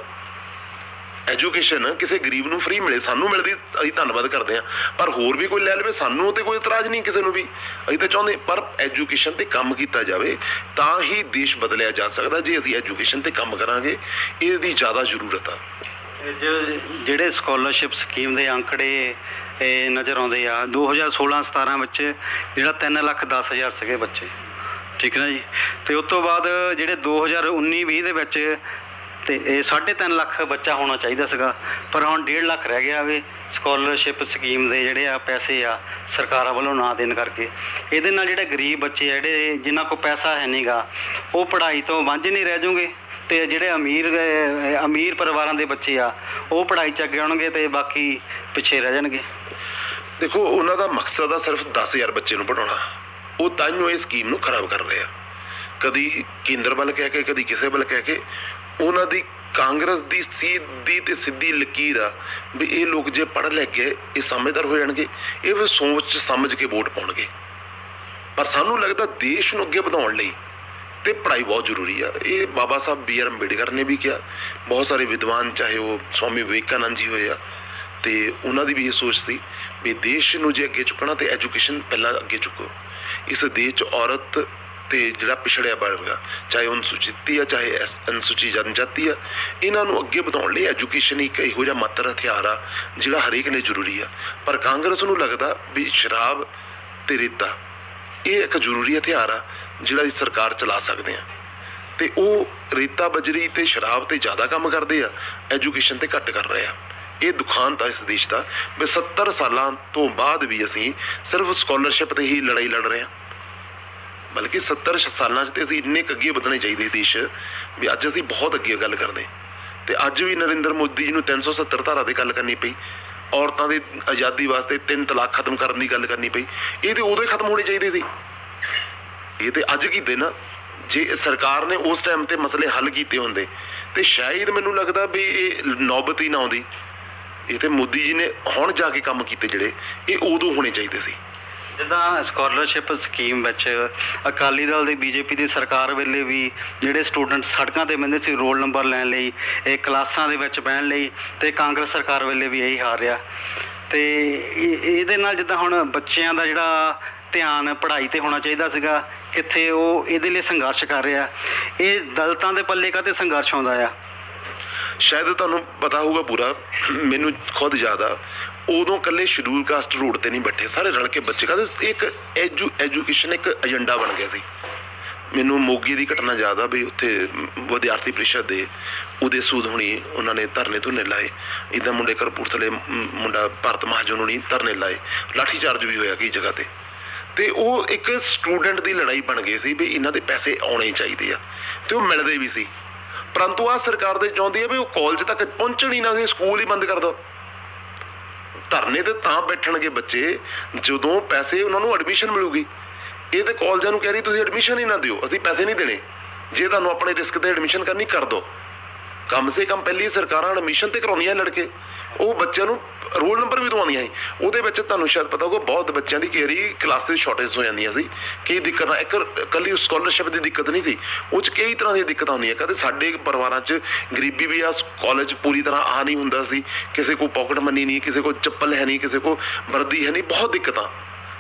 ਐਜੂਕੇਸ਼ਨ ਕਿਸੇ ਗਰੀਬ ਨੂੰ ਫ੍ਰੀ ਮਿਲੇ, ਸਾਨੂੰ ਮਿਲਦੀ ਅਸੀਂ ਧੰਨਵਾਦ ਕਰਦੇ ਹਾਂ, ਪਰ ਹੋਰ ਵੀ ਕੋਈ ਲੈ ਲਵੇ ਸਾਨੂੰ ਤੇ ਕੋਈ ਇਤਰਾਜ਼ ਨਹੀਂ ਕਿਸੇ ਨੂੰ ਵੀ। ਅਸੀਂ ਤਾਂ ਚਾਹੁੰਦੇ ਪਰ ਐਜੂਕੇਸ਼ਨ ਤੇ ਕੰਮ ਕੀਤਾ ਜਾਵੇ ਤਾਂ ਹੀ ਦੇਸ਼ ਬਦਲਿਆ ਜਾ ਸਕਦਾ। ਜੇ ਅਸੀਂ ਐਜੂਕੇਸ਼ਨ ਤੇ ਕੰਮ ਕਰਾਂਗੇ, ਇਹਦੀ ਜ਼ਿਆਦਾ ਜ਼ਰੂਰਤ ਆ। ਜਿਹੜੇ ਸਕਾਲਰਸ਼ਿਪ ਸਕੀਮ ਦੇ ਅੰਕੜੇ ਨਜ਼ਰ ਆਉਂਦੇ ਆ 2016-17 ਵਿੱਚ ਜਿਹੜਾ 3,10,000 ਸੀਗੇ ਬੱਚੇ, ਠੀਕ ਹੈ ਨਾ ਜੀ। ਅਤੇ ਉਸ ਤੋਂ ਬਾਅਦ ਜਿਹੜੇ 2019-20 ਦੇ ਵਿੱਚ ਤੇ ਇਹ 3.5 ਲੱਖ ਬੱਚਾ ਹੋਣਾ ਚਾਹੀਦਾ ਸੀਗਾ, ਪਰ ਹੁਣ 1.5 ਲੱਖ ਰਹਿ ਗਿਆ ਵੇ ਸਕਾਲਰਸ਼ਿਪ ਸਕੀਮ ਦੇ ਜਿਹੜੇ ਆ ਪੈਸੇ ਆ ਸਰਕਾਰਾਂ ਵੱਲੋਂ ਨਾ ਦੇਣ ਕਰਕੇ। ਇਹਦੇ ਨਾਲ ਜਿਹੜੇ ਗਰੀਬ ਬੱਚੇ ਆ ਜਿਹੜੇ ਜਿਨ੍ਹਾਂ ਕੋਲ ਪੈਸਾ ਹੈ ਨਹੀਂ ਗਾ, ਉਹ ਪੜ੍ਹਾਈ ਤੋਂ ਵਾਂਝੇ ਨਹੀਂ ਰਹਿ ਜਾਊਗੇ, ਅਤੇ ਜਿਹੜੇ ਅਮੀਰ ਪਰਿਵਾਰਾਂ ਦੇ ਬੱਚੇ ਆ ਉਹ ਪੜ੍ਹਾਈ 'ਚ ਅੱਗੇ ਆਉਣਗੇ ਅਤੇ ਬਾਕੀ ਪਿੱਛੇ ਰਹਿ ਜਾਣਗੇ। ਦੇਖੋ, ਉਹਨਾਂ ਦਾ ਮਕਸਦ ਆ ਸਿਰਫ 10,000 ਬੱਚੇ ਨੂੰ ਪੜ੍ਹਾਉਣਾ। ਉਹ ਤਾਂਹੀਓ ਇਹ ਸਕੀਮ ਨੂੰ ਖਰਾਬ ਕਰ ਰਹੇ ਆ, ਕਦੀ ਕੇਂਦਰ ਵੱਲ ਕਹਿ ਕੇ, ਕਦੀ ਕਿਸੇ ਵੱਲ ਕਹਿ ਕੇ। ਉਹਨਾਂ ਦੀ ਕਾਂਗਰਸ ਦੀ ਸਿੱਧੀ ਤੇ ਸਿੱਧੀ ਲਕੀਰ ਆ ਵੀ ਇਹ ਲੋਕ ਜੇ ਪੜ੍ਹ ਲੈ ਕੇ ਇਹ ਸਮਝਦਾਰ ਹੋ ਜਾਣਗੇ, ਇਹ ਫਿਰ ਸੋਚ ਸਮਝ ਕੇ ਵੋਟ ਪਾਉਣਗੇ। ਪਰ ਸਾਨੂੰ ਲੱਗਦਾ ਦੇਸ਼ ਨੂੰ ਅੱਗੇ ਵਧਾਉਣ ਲਈ ਤੇ ਪੜ੍ਹਾਈ ਬਹੁਤ ਜ਼ਰੂਰੀ ਆ। ਇਹ ਬਾਬਾ ਸਾਹਿਬ B.R. ਅੰਬੇਡਕਰ ਨੇ ਵੀ ਕਿਹਾ, ਬਹੁਤ ਸਾਰੇ ਵਿਦਵਾਨ ਚਾਹੇ ਉਹ ਸਵਾਮੀ ਵਿਵੇਕਾਨੰਦ ਜੀ ਹੋਏ ਆ, ਤੇ ਉਹਨਾਂ ਦੀ ਵੀ ਇਹ ਸੋਚ ਸੀ ਵੀ ਦੇਸ਼ ਨੂੰ ਜੇ ਅੱਗੇ ਚੁੱਕਣਾ ਤੇ ਐਜੂਕੇਸ਼ਨ ਪਹਿਲਾਂ ਅੱਗੇ ਚੁੱਕੋ। ਇਸ ਦੇਸ਼ 'ਚ ਔਰਤ ਤੇ ਜਿਹੜਾ ਪਿਛੜਿਆ ਵਰਗ, ਚਾਹੇ ਅਨੁਸੂਚਿਤ ਆ ਚਾਹੇ ਅਨੁਸੂਚਿਤ ਜਨਜਾਤੀ ਆ, ਇਹਨਾਂ ਨੂੰ ਅੱਗੇ ਵਧਾਉਣ ਲਈ ਐਜੂਕੇਸ਼ਨ ਇੱਕ ਇਹੋ ਜਿਹਾ ਮਾਤਰ ਹਥਿਆਰ ਆ ਜਿਹੜਾ ਹਰੇਕ ਲਈ ਜ਼ਰੂਰੀ ਆ। ਪਰ ਕਾਂਗਰਸ ਨੂੰ ਲੱਗਦਾ ਵੀ ਸ਼ਰਾਬ ਤੇ ਰੇਤਾ ਇਹ ਇੱਕ ਜ਼ਰੂਰੀ ਹਥਿਆਰ ਆ ਜਿਹੜਾ ਦੀ ਸਰਕਾਰ ਚਲਾ ਸਕਦੇ ਆ, ਤੇ ਉਹ ਰੇਤਾ ਬਜਰੀ ਤੇ ਸ਼ਰਾਬ ਤੇ ਜ਼ਿਆਦਾ ਕੰਮ ਕਰਦੇ ਆ, ਐਜੂਕੇਸ਼ਨ ਤੇ ਘੱਟ ਕਰ ਰਹੇ ਆ। ਇਹ ਦੁਖਾਂਤ ਆ ਇਸ ਦੇਸ਼ ਦਾ ਵੀ 70 ਸਾਲਾਂ ਤੋਂ ਬਾਅਦ ਵੀ ਅਸੀਂ ਸਿਰਫ ਸਕਾਲਰਸ਼ਿਪ ਤੇ ਹੀ ਲੜਾਈ ਲੜ ਰਹੇ ਹਾਂ। ਬਲਕਿ 70 ਸਾਲਾਂ 'ਚ ਤੇ ਅਸੀਂ ਇੰਨੇ ਕੁ ਅੱਗੇ ਵਧਣੇ ਚਾਹੀਦੇ ਦੇਸ਼ ਵੀ ਅੱਜ ਅਸੀਂ ਬਹੁਤ ਅੱਗੇ ਗੱਲ ਕਰਦੇ। ਤੇ ਅੱਜ ਵੀ ਨਰਿੰਦਰ ਮੋਦੀ ਜੀ ਨੂੰ 370 ਧਾਰਾ 'ਤੇ ਗੱਲ ਕਰਨੀ ਪਈ, ਔਰਤਾਂ ਦੀ ਆਜ਼ਾਦੀ ਵਾਸਤੇ 3 ਤਲਾਕ ਖਤਮ ਕਰਨ ਦੀ ਗੱਲ ਕਰਨੀ ਪਈ। ਇਹ ਤੇ ਉਦੋਂ ਹੀ ਖਤਮ ਹੋਣੇ ਚਾਹੀਦੇ ਸੀ, ਇਹ ਤੇ ਅੱਜ ਕੀਤੇ ਨਾ। ਜੇ ਸਰਕਾਰ ਨੇ ਉਸ ਟਾਈਮ ਤੇ ਮਸਲੇ ਹੱਲ ਕੀਤੇ ਹੁੰਦੇ ਤੇ ਸ਼ਾਇਦ ਮੈਨੂੰ ਲੱਗਦਾ ਵੀ ਇਹ ਨੌਬਤ ਹੀ ਨਾ ਆਉਂਦੀ। ਇਹ ਤੇ ਮੋਦੀ ਜੀ ਨੇ ਹੁਣ ਜਾ ਕੇ ਕੰਮ ਕੀਤੇ ਜਿਹੜੇ, ਇਹ ਉਦੋਂ ਹੋਣੇ ਚਾਹੀਦੇ ਸੀ। ਜਿੱਦਾਂ ਸਕਾਲਰਸ਼ਿਪ ਸਕੀਮ ਵਿੱਚ ਅਕਾਲੀ ਦਲ ਦੀ BJP ਦੀ ਸਰਕਾਰ ਵੇਲੇ ਵੀ ਜਿਹੜੇ ਸਟੂਡੈਂਟ ਸੜਕਾਂ 'ਤੇ ਬਹਿੰਦੇ ਸੀ ਰੋਲ ਨੰਬਰ ਲੈਣ ਲਈ, ਇਹ ਕਲਾਸਾਂ ਦੇ ਵਿੱਚ ਬਹਿਣ ਲਈ, ਅਤੇ ਕਾਂਗਰਸ ਸਰਕਾਰ ਵੇਲੇ ਵੀ ਇਹੀ ਹਾਲ ਰਿਹਾ। ਅਤੇ ਇਹਦੇ ਨਾਲ ਜਿੱਦਾਂ ਹੁਣ ਬੱਚਿਆਂ ਦਾ ਜਿਹੜਾ ਧਿਆਨ ਪੜ੍ਹਾਈ 'ਤੇ ਹੋਣਾ ਚਾਹੀਦਾ ਸੀਗਾ, ਕਿੱਥੇ ਉਹ ਇਹਦੇ ਲਈ ਸੰਘਰਸ਼ ਕਰ ਰਿਹਾ। ਇਹ ਦਲਿਤਾਂ ਦੇ ਪੱਲੇ ਕਾਹਤੇ ਸੰਘਰਸ਼ ਆਉਂਦਾ ਆ? ਸ਼ਾਇਦ ਤੁਹਾਨੂੰ ਪਤਾ ਹੋਊਗਾ ਪੂਰਾ, ਮੈਨੂੰ ਖੁਦ ਯਾਦ ਆ ਉਦੋਂ ਇਕੱਲੇ ਸ਼ਡਿਊਲ ਕਾਸਟ ਰੋਡ ਤੇ ਨਹੀਂ ਬੈਠੇ, ਸਾਰੇ ਰਲ ਕੇ ਬੱਚੇ ਕਹਿੰਦੇ ਇੱਕ ਐਜੂਕੇਸ਼ਨ ਇੱਕ ਏਜੰਡਾ ਬਣ ਗਿਆ ਸੀ। ਮੈਨੂੰ ਮੋਗੇ ਦੀ ਘਟਨਾ ਯਾਦ ਆ ਵੀ ਉੱਥੇ ਵਿਦਿਆਰਥੀ ਪ੍ਰੀਸ਼ਦ ਦੇ ਉਦੇ ਸੂਦ ਹੋਣੀ, ਉਹਨਾਂ ਨੇ ਧਰਨੇ ਧੁਰਨੇ ਲਾਏ। ਇੱਦਾਂ ਮੁੰਡੇ ਕਪੂਰਥਲੇ ਮੁੰਡਾ ਭਾਰਤ ਮਹਾਜਨ ਹੋਣੀ ਧਰਨੇ ਲਾਏ, ਲਾਠੀ ਚਾਰਜ ਵੀ ਹੋਇਆ ਕਈ ਜਗ੍ਹਾ ਤੇ। ਤੇ ਉਹ ਇੱਕ ਸਟੂਡੈਂਟ ਦੀ ਲੜਾਈ ਬਣ ਗਈ ਸੀ ਵੀ ਇਹਨਾਂ ਦੇ ਪੈਸੇ ਆਉਣੇ ਚਾਹੀਦੇ ਆ, ਤੇ ਉਹ ਮਿਲਦੇ ਵੀ ਸੀ। ਪਰੰਤੂ ਆਹ ਸਰਕਾਰ ਦੇ ਚਾਹੁੰਦੀ ਹੈ ਵੀ ਉਹ ਕਾਲਜ ਤੱਕ ਪਹੁੰਚਣ ਹੀ ਨਾ, ਸੀ ਸਕੂਲ ਹੀ ਬੰਦ ਕਰ ਦਿਓ। ਧਰਨੇ ਤੇ ਤਾਂ ਬੈਠਣਗੇ ਬੱਚੇ ਜਦੋਂ ਪੈਸੇ ਉਹਨਾਂ ਨੂੰ ਐਡਮਿਸ਼ਨ ਮਿਲੂਗੀ। ਇਹ ਤੇ ਕਾਲਜਾਂ ਨੂੰ ਕਹਿ ਰਹੀ ਤੁਸੀਂ ਐਡਮਿਸ਼ਨ ਹੀ ਨਾ ਦਿਓ, ਅਸੀਂ ਪੈਸੇ ਨਹੀਂ ਦੇਣੇ, ਜੇ ਤੁਹਾਨੂੰ ਆਪਣੇ ਰਿਸਕ ਤੇ ਐਡਮਿਸ਼ਨ ਕਰਨੀ ਕਰ ਦਿਓ। ਕਮ ਸੇ ਕਮ ਪਹਿਲੀ ਸਰਕਾਰਾਂ ਐਡਮਿਸ਼ਨ ਤੇ ਕਰਾਉਂਦੀਆਂ ਲੜਕੇ, ਉਹ ਬੱਚਿਆਂ ਨੂੰ ਰੋਲ ਨੰਬਰ ਵੀ ਦਵਾਉਂਦੀਆਂ ਸੀ। ਉਹਦੇ ਵਿੱਚ ਤੁਹਾਨੂੰ ਸ਼ਾਇਦ ਪਤਾ ਹੋਊਗਾ ਬਹੁਤ ਬੱਚਿਆਂ ਦੀ ਕਈ ਵਾਰੀ ਕਲਾਸਿਸ ਸ਼ਾਰਟੇਜ ਹੋ ਜਾਂਦੀਆਂ ਸੀ, ਕਈ ਦਿੱਕਤਾਂ। ਇੱਕ ਇਕੱਲੀ ਸਕਾਲਰਸ਼ਿਪ ਦੀ ਦਿੱਕਤ ਨਹੀਂ ਸੀ, ਉਹ 'ਚ ਕਈ ਤਰ੍ਹਾਂ ਦੀਆਂ ਦਿੱਕਤਾਂ ਹੁੰਦੀਆਂ। ਕਦੇ ਸਾਡੇ ਪਰਿਵਾਰਾਂ 'ਚ ਗਰੀਬੀ ਵੀ ਆ, ਕਾਲਜ ਪੂਰੀ ਤਰ੍ਹਾਂ ਆ ਨਹੀਂ ਹੁੰਦਾ ਸੀ, ਕਿਸੇ ਕੋਲ ਪਾਕਟ ਮਨੀ ਨਹੀਂ, ਕਿਸੇ ਕੋਲ ਚੱਪਲ ਹੈ ਨਹੀਂ, ਕਿਸੇ ਕੋਲ ਵਰਦੀ ਹੈ ਨਹੀਂ, ਬਹੁਤ ਦਿੱਕਤਾਂ।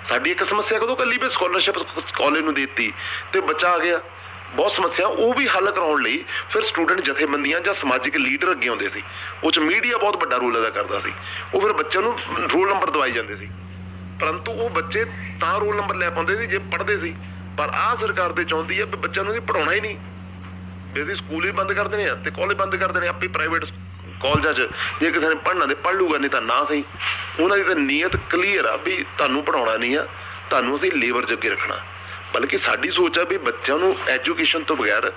ਸਾਡੀ ਇੱਕ ਸਮੱਸਿਆ ਕਦੋਂ ਇਕੱਲੀ ਵੀ ਸਕਾਲਰਸ਼ਿਪ ਕਾਲਜ ਨੂੰ ਦੇ ਦਿੱਤੀ ਤੇ ਬੱਚਾ ਆ ਗਿਆ। ਬਹੁਤ ਸਮੱਸਿਆ ਉਹ ਵੀ ਹੱਲ ਕਰਾਉਣ ਲਈ ਫਿਰ ਸਟੂਡੈਂਟ ਜਥੇਬੰਦੀਆਂ ਜਾਂ ਸਮਾਜਿਕ ਲੀਡਰ ਅੱਗੇ ਆਉਂਦੇ ਸੀ। ਉਹ 'ਚ ਮੀਡੀਆ ਬਹੁਤ ਵੱਡਾ ਰੋਲ ਅਦਾ ਕਰਦਾ ਸੀ। ਉਹ ਫਿਰ ਬੱਚਿਆਂ ਨੂੰ ਰੋਲ ਨੰਬਰ ਦਵਾਈ ਜਾਂਦੇ ਸੀ, ਪਰੰਤੂ ਉਹ ਬੱਚੇ ਤਾਂ ਰੋਲ ਨੰਬਰ ਲੈ ਪਾਉਂਦੇ ਸੀ ਜੇ ਪੜ੍ਹਦੇ ਸੀ। ਪਰ ਆਹ ਸਰਕਾਰ ਤੇ ਚਾਹੁੰਦੀ ਹੈ ਵੀ ਬੱਚਿਆਂ ਨੂੰ ਅਸੀਂ ਪੜ੍ਹਾਉਣਾ ਹੀ ਨਹੀਂ, ਵੀ ਅਸੀਂ ਸਕੂਲ ਵੀ ਬੰਦ ਕਰ ਦੇਣੇ ਆ ਤੇ ਕਾਲਜ ਬੰਦ ਕਰ ਦੇਣੇ ਆਪੇ ਪ੍ਰਾਈਵੇਟ ਕਾਲਜਾਂ 'ਚ। ਜੇ ਕਿਸੇ ਨੇ ਪੜ੍ਹਨਾ ਤੇ ਪੜ੍ਹ ਲੂਗਾ, ਨਹੀਂ ਤਾਂ ਨਾ ਸਹੀ। ਉਹਨਾਂ ਦੀ ਤਾਂ ਨੀਅਤ ਕਲੀਅਰ ਆ ਵੀ ਤੁਹਾਨੂੰ ਪੜ੍ਹਾਉਣਾ ਨਹੀਂ ਆ, ਤੁਹਾਨੂੰ ਅਸੀਂ ਲੇਬਰ 'ਚ ਅੱਗੇ ਰੱਖਣਾ। ਬਲਕਿ ਸਾਡੀ ਸੋਚ ਆ ਵੀ ਬੱਚਿਆਂ ਨੂੰ ਐਜੂਕੇਸ਼ਨ ਤੋਂ ਬਗੈਰ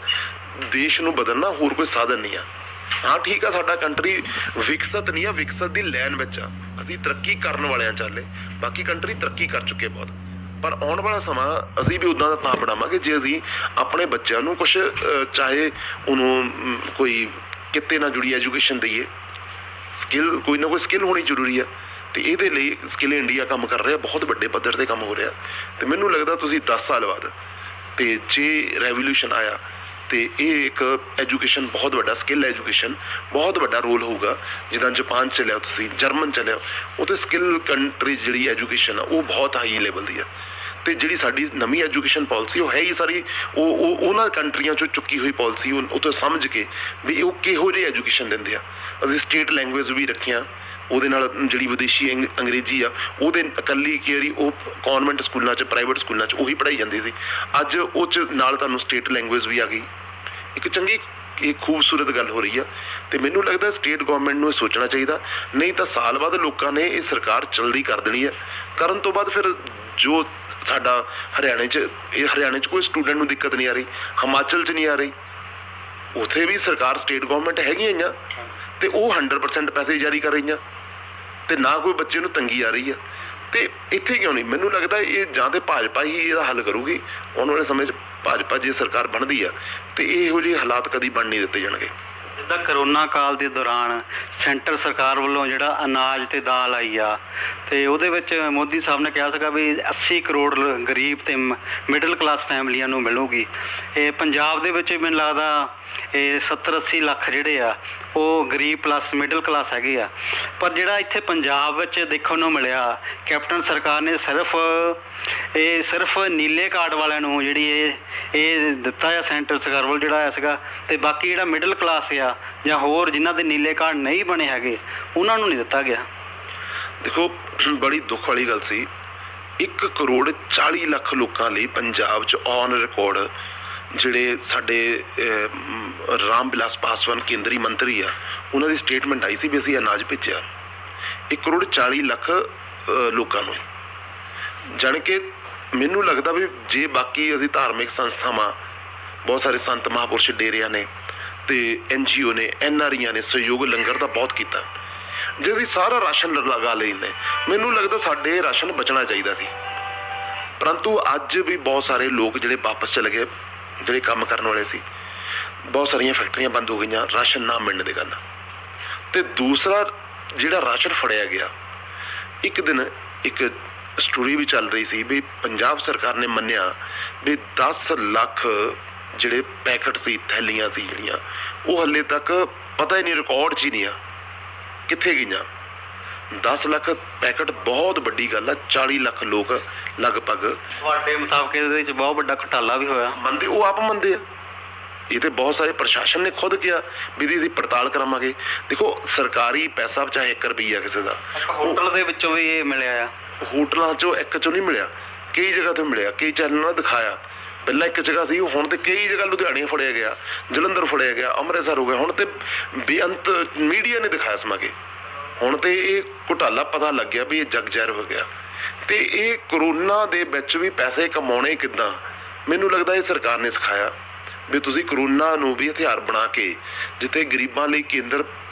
ਦੇਸ਼ ਨੂੰ ਬਦਲਣਾ ਹੋਰ ਕੋਈ ਸਾਧਨ ਨਹੀਂ ਆ। ਹਾਂ ਠੀਕ ਆ, ਸਾਡਾ ਕੰਟਰੀ ਵਿਕਸਿਤ ਨਹੀਂ ਆ, ਵਿਕਸਿਤ ਦੀ ਲਾਈਨ ਵਿੱਚ ਆ, ਅਸੀਂ ਤਰੱਕੀ ਕਰਨ ਵਾਲਿਆਂ ਚਾਲੇ, ਬਾਕੀ ਕੰਟਰੀ ਤਰੱਕੀ ਕਰ ਚੁੱਕੇ ਬਹੁਤ। ਪਰ ਆਉਣ ਵਾਲਾ ਸਮਾਂ ਅਸੀਂ ਵੀ ਉੱਦਾਂ ਦਾ ਤਾਂ ਬਣਾਵਾਂਗੇ ਜੇ ਅਸੀਂ ਆਪਣੇ ਬੱਚਿਆਂ ਨੂੰ ਕੁਛ ਚਾਹੇ ਉਹਨੂੰ ਕੋਈ ਕਿਤੇ ਨਾਲ ਜੁੜੀ ਐਜੂਕੇਸ਼ਨ ਦਈਏ। ਸਕਿੱਲ ਕੋਈ ਨਾ ਕੋਈ ਸਕਿੱਲ ਹੋਣੀ ਜ਼ਰੂਰੀ ਆ, ਤੇ ਇਹਦੇ ਲਈ ਸਕਿੱਲ ਇੰਡੀਆ ਕੰਮ ਕਰ ਰਿਹਾ, ਬਹੁਤ ਵੱਡੇ ਪੱਧਰ ਤੇ ਕੰਮ ਹੋ ਰਿਹਾ। ਤੇ ਮੈਨੂੰ ਲੱਗਦਾ ਤੁਸੀਂ 10 ਸਾਲ ਬਾਅਦ ਤੇ ਜੇ ਰੈਵੋਲੂਸ਼ਨ ਆਇਆ ਤੇ ਇਹ ਇੱਕ ਐਜੂਕੇਸ਼ਨ ਬਹੁਤ ਵੱਡਾ, ਸਕਿੱਲ ਐਜੂਕੇਸ਼ਨ ਬਹੁਤ ਵੱਡਾ ਰੋਲ ਹੋਊਗਾ। ਜਿੱਦਾਂ ਜਾਪਾਨ ਚੱਲਿਆ, ਤੁਸੀਂ ਜਰਮਨ ਚੱਲਿਆ, ਉੱਥੇ ਸਕਿੱਲ ਕੰਟਰੀ ਜਿਹੜੀ ਐਜੂਕੇਸ਼ਨ ਆ ਉਹ ਬਹੁਤ ਹਾਈ ਲੈਵਲ ਦੀ ਆ। ਤੇ ਜਿਹੜੀ ਸਾਡੀ ਨਵੀਂ ਐਜੂਕੇਸ਼ਨ ਪਾਲਿਸੀ ਉਹ ਹੈ ਹੀ ਸਾਰੀ ਉਹ ਉਹਨਾਂ ਕੰਟਰੀਆਂ ਚੋਂ ਚੁੱਕੀ ਹੋਈ ਪਾਲਿਸੀ, ਉਹ ਤੋਂ ਸਮਝ ਕੇ ਵੀ ਉਹ ਕਿਹੋ ਜਿਹੀ ਐਜੂਕੇਸ਼ਨ ਦਿੰਦੇ ਆ। ਅਸੀਂ ਸਟੇਟ ਲੈਂਗੁਏਜ ਵੀ ਰੱਖੀਆਂ, ਉਹਦੇ ਨਾਲ ਜਿਹੜੀ ਵਿਦੇਸ਼ੀ ਅੰਗਰੇਜ਼ੀ ਆ ਉਹਦੇ ਇਕੱਲੀ ਕਈ ਉਹ ਕੌਨਵੈਂਟ ਸਕੂਲਾਂ 'ਚ ਪ੍ਰਾਈਵੇਟ ਸਕੂਲਾਂ 'ਚ ਉਹੀ ਪੜ੍ਹਾਈ ਜਾਂਦੀ ਸੀ। ਅੱਜ ਉਹ 'ਚ ਨਾਲ ਤੁਹਾਨੂੰ ਸਟੇਟ ਲੈਂਗੁਏਜ ਵੀ ਆ ਗਈ। ਇੱਕ ਚੰਗੀ ਇਹ ਖੂਬਸੂਰਤ ਗੱਲ ਹੋ ਰਹੀ ਆ ਤੇ ਮੈਨੂੰ ਲੱਗਦਾ ਸਟੇਟ ਗੌਰਮੈਂਟ ਨੂੰ ਇਹ ਸੋਚਣਾ ਚਾਹੀਦਾ, ਨਹੀਂ ਤਾਂ ਸਾਲ ਬਾਅਦ ਲੋਕਾਂ ਨੇ ਇਹ ਸਰਕਾਰ ਜਲਦੀ ਕਰ ਦੇਣੀ ਹੈ। ਕਰਨ ਤੋਂ ਬਾਅਦ ਫਿਰ ਜੋ ਸਾਡਾ ਹਰਿਆਣੇ 'ਚ ਕੋਈ ਸਟੂਡੈਂਟ ਨੂੰ ਦਿੱਕਤ ਨਹੀਂ ਆ ਰਹੀ, ਹਿਮਾਚਲ 'ਚ ਨਹੀਂ ਆ ਰਹੀ, ਉੱਥੇ ਵੀ ਸਰਕਾਰ ਸਟੇਟ ਗੌਰਮੈਂਟ ਹੈਗੀਆਂ ਆ ਤੇ ਉਹ 100% ਪੈਸੇ ਜਾਰੀ ਕਰ ਰਹੀਆਂ ਤੇ ਨਾ ਕੋਈ ਬੱਚੇ ਨੂੰ ਤੰਗੀ ਆ ਰਹੀ ਆ। ਤੇ ਇੱਥੇ ਕਿਉਂ ਨਹੀਂ? ਮੈਨੂੰ ਲੱਗਦਾ ਇਹ ਜਾਂ ਤੇ ਭਾਜਪਾ ਹੀ ਇਹਦਾ ਹੱਲ ਕਰੂਗੀ ਆਉਣ ਵਾਲੇ ਸਮੇਂ 'ਚ। ਭਾਜਪਾ ਜੇ ਸਰਕਾਰ ਬਣਦੀ ਆ ਤੇ ਇਹੋ ਜਿਹੇ ਹਾਲਾਤ ਕਦੀ ਬਣ ਨਹੀਂ ਦਿੱਤੇ ਜਾਣਗੇ। ਜਿੱਦਾਂ ਕਰੋਨਾ ਕਾਲ ਦੇ ਦੌਰਾਨ ਸੈਂਟਰ ਸਰਕਾਰ ਵੱਲੋਂ ਜਿਹੜਾ ਅਨਾਜ ਤੇ ਦਾਲ ਆਈ ਆ ਤੇ ਉਹਦੇ ਵਿੱਚ ਮੋਦੀ ਸਾਹਿਬ ਨੇ ਕਿਹਾ ਸੀਗਾ ਵੀ 80 ਕਰੋੜ ਗਰੀਬ ਤੇ ਮਿਡਲ ਕਲਾਸ ਫੈਮਲੀਆਂ ਨੂੰ ਮਿਲੂਗੀ। ਇਹ ਪੰਜਾਬ ਦੇ ਵਿੱਚ ਮੈਨੂੰ ਲੱਗਦਾ ਇਹ 70-80 ਲੱਖ ਜਿਹੜੇ ਆ ਉਹ ਗਰੀਬ ਪਲੱਸ ਮਿਡਲ ਕਲਾਸ ਹੈਗੇ ਆ। ਪਰ ਜਿਹੜਾ ਇੱਥੇ ਪੰਜਾਬ ਵਿੱਚ ਦੇਖਣ ਨੂੰ ਮਿਲਿਆ, ਕੈਪਟਨ ਸਰਕਾਰ ਨੇ ਸਿਰਫ ਨੀਲੇ ਕਾਰਡ ਵਾਲਿਆਂ ਨੂੰ ਜਿਹੜੀ ਇਹ ਦਿੱਤਾ ਆ ਸੈਂਟਰ ਸਰਕਾਰ ਵੱਲ ਜਿਹੜਾ ਆਇਆ ਸੀਗਾ, ਤੇ ਬਾਕੀ ਜਿਹੜਾ ਮਿਡਲ ਕਲਾਸ ਆ ਜਾਂ ਹੋਰ ਜਿਨ੍ਹਾਂ ਦੇ ਨੀਲੇ ਕਾਰਡ ਨਹੀਂ ਬਣੇ ਹੈਗੇ ਉਹਨਾਂ ਨੂੰ ਨਹੀਂ ਦਿੱਤਾ ਗਿਆ। ਦੇਖੋ ਬੜੀ ਦੁੱਖ ਵਾਲੀ ਗੱਲ ਸੀ, 1 ਕਰੋੜ 40 ਲੱਖ ਲੋਕਾਂ ਲਈ ਪੰਜਾਬ 'ਚ ਔਨ ਰਿਕਾਰਡ ਜਿਹੜੇ ਸਾਡੇ ਰਾਮ ਬਿਲਾਸ ਪਾਸਵਾਨ ਕੇਂਦਰੀ ਮੰਤਰੀ ਆ ਉਹਨਾਂ ਦੀ ਸਟੇਟਮੈਂਟ ਆਈ ਸੀ ਵੀ ਅਸੀਂ ਅਨਾਜ ਭੇਜਿਆ 1 ਕਰੋੜ 40 ਲੱਖ ਲੋਕਾਂ ਨੂੰ। ਜਾਣੀ ਕਿ ਮੈਨੂੰ ਲੱਗਦਾ ਵੀ ਜੇ ਬਾਕੀ ਅਸੀਂ ਧਾਰਮਿਕ ਸੰਸਥਾਵਾਂ, ਬਹੁਤ ਸਾਰੇ ਸੰਤ ਮਹਾਂਪੁਰਸ਼ ਡੇਰਿਆਂ ਨੇ ਤੇ NGO ਨੇ, NRIਆਂ ਨੇ ਸਹਿਯੋਗ ਲੰਗਰ ਦਾ ਬਹੁਤ ਕੀਤਾ। ਜੇ ਅਸੀਂ ਸਾਰਾ ਰਾਸ਼ਨ ਲਗਾ ਲੈਂਦੇ ਮੈਨੂੰ ਲੱਗਦਾ ਸਾਡੇ ਰਾਸ਼ਨ ਬਚਣਾ ਚਾਹੀਦਾ ਸੀ। ਪਰੰਤੂ ਅੱਜ ਵੀ ਬਹੁਤ ਸਾਰੇ ਲੋਕ ਜਿਹੜੇ ਵਾਪਸ ਚਲੇ ਗਏ, ਜਿਹੜੇ ਕੰਮ ਕਰਨ ਵਾਲੇ ਸੀ। ਬਹੁਤ ਸਾਰੀਆਂ ਫੈਕਟਰੀਆਂ ਬੰਦ ਹੋ ਗਈਆਂ ਰਾਸ਼ਨ ਨਾ ਮਿਲਣ ਦੇ ਕਾਰਨ। ਤੇ ਦੂਸਰਾ ਜਿਹੜਾ ਰਾਸ਼ਨ ਫੜਿਆ ਗਿਆ, ਇੱਕ ਦਿਨ ਇੱਕ ਸਟੋਰੀ ਵੀ ਚੱਲ ਰਹੀ ਸੀ ਵੀ ਪੰਜਾਬ ਸਰਕਾਰ ਨੇ ਮੰਨਿਆ ਵੀ 10 ਲੱਖ ਜਿਹੜੇ ਪੈਕਟ ਸੀ, ਥੈਲੀਆਂ ਸੀ ਜਿਹੜੀਆਂ, ਉਹ ਹਾਲੇ ਤੱਕ ਪਤਾ ਹੀ ਨਹੀਂ, ਰਿਕਾਰਡ 'ਚ ਹੀ ਨਹੀਂ ਆ ਕਿੱਥੇ ਗਈਆਂ। 10 ਲੱਖ ਪੈਕਟ ਬਹੁਤ ਵੱਡੀ ਗੱਲ ਆ। 40 ਲੱਖ ਲੋਕ ਲਗਭਗ ਤੁਹਾਡੇ ਮੁਤਾਬਕ ਇਹਦੇ ਵਿੱਚ ਬਹੁਤ ਵੱਡਾ ਘੁਟਾਲਾ ਵੀ ਹੋਇਆ। ਮੰਨਦੇ, ਉਹ ਆਪ ਮੰਨਦੇ ਆ। ਇਹ ਤੇ ਬਹੁਤ ਸਾਰੇ ਪ੍ਰਸ਼ਾਸਨ ਨੇ ਖੁਦ ਕਿਹਾ ਵੀ ਇਹਦੀ ਅਸੀਂ ਪੜਤਾਲ ਕਰਾਵਾਂਗੇ। ਦੇਖੋ ਸਰਕਾਰੀ ਪੈਸਾ ਚਾਹੇ 1 ਰੁਪਈਆ ਕਿਸੇ ਦਾ, ਹੋਟਲ ਦੇ ਵਿੱਚੋਂ ਵੀ ਇਹ ਮਿਲਿਆ ਆ। ਹੋਟਲਾਂ 'ਚੋਂ ਇੱਕ 'ਚੋਂ ਨਹੀਂ ਮਿਲਿਆ, ਕਈ ਜਗ੍ਹਾ ਤੋਂ ਮਿਲਿਆ, ਕਈ ਚੈਨਲਾਂ ਨੇ ਦਿਖਾਇਆ। ਪਹਿਲਾਂ ਇੱਕ ਜਗ੍ਹਾ ਸੀ, ਹੁਣ ਤੇ ਕਈ ਜਗ੍ਹਾ ਲੁਧਿਆਣੇ ਫੜਿਆ ਗਿਆ, ਜਲੰਧਰ ਫੜਿਆ ਗਿਆ, ਅੰਮ੍ਰਿਤਸਰ ਹੋ ਗਿਆ, ਹੁਣ ਤੇ ਬੇਅੰਤ ਮੀਡੀਆ ਨੇ ਦਿਖਾਇਆ ਸਮਾ ਕੇ। ਹੁਣ ਤੇ ਇਹ ਘੁਟਾਲਾ ਪਤਾ ਲੱਗ ਗਿਆ ਵੀ ਇਹ ਜਗ ਜ਼ਹਿਰ ਹੋ ਗਿਆ। ਤੇ ਇਹ ਕਰੋਨਾ ਦੇ ਵਿੱਚ ਵੀ ਪੈਸੇ ਕਮਾਉਣੇ ਕਿੱਦਾਂ, ਮੈਨੂੰ ਲੱਗਦਾ ਇਹ ਸਰਕਾਰ ਨੇ ਸਿਖਾਇਆ ਵੀ ਤੁਸੀਂ ਕਰੋਨਾ ਨੂੰ ਵੀ ਹਥਿਆਰ ਬਣਾ ਕੇ, ਜਿੱਥੇ ਗਰੀਬਾਂ ਲਈ ਕੇਂਦਰ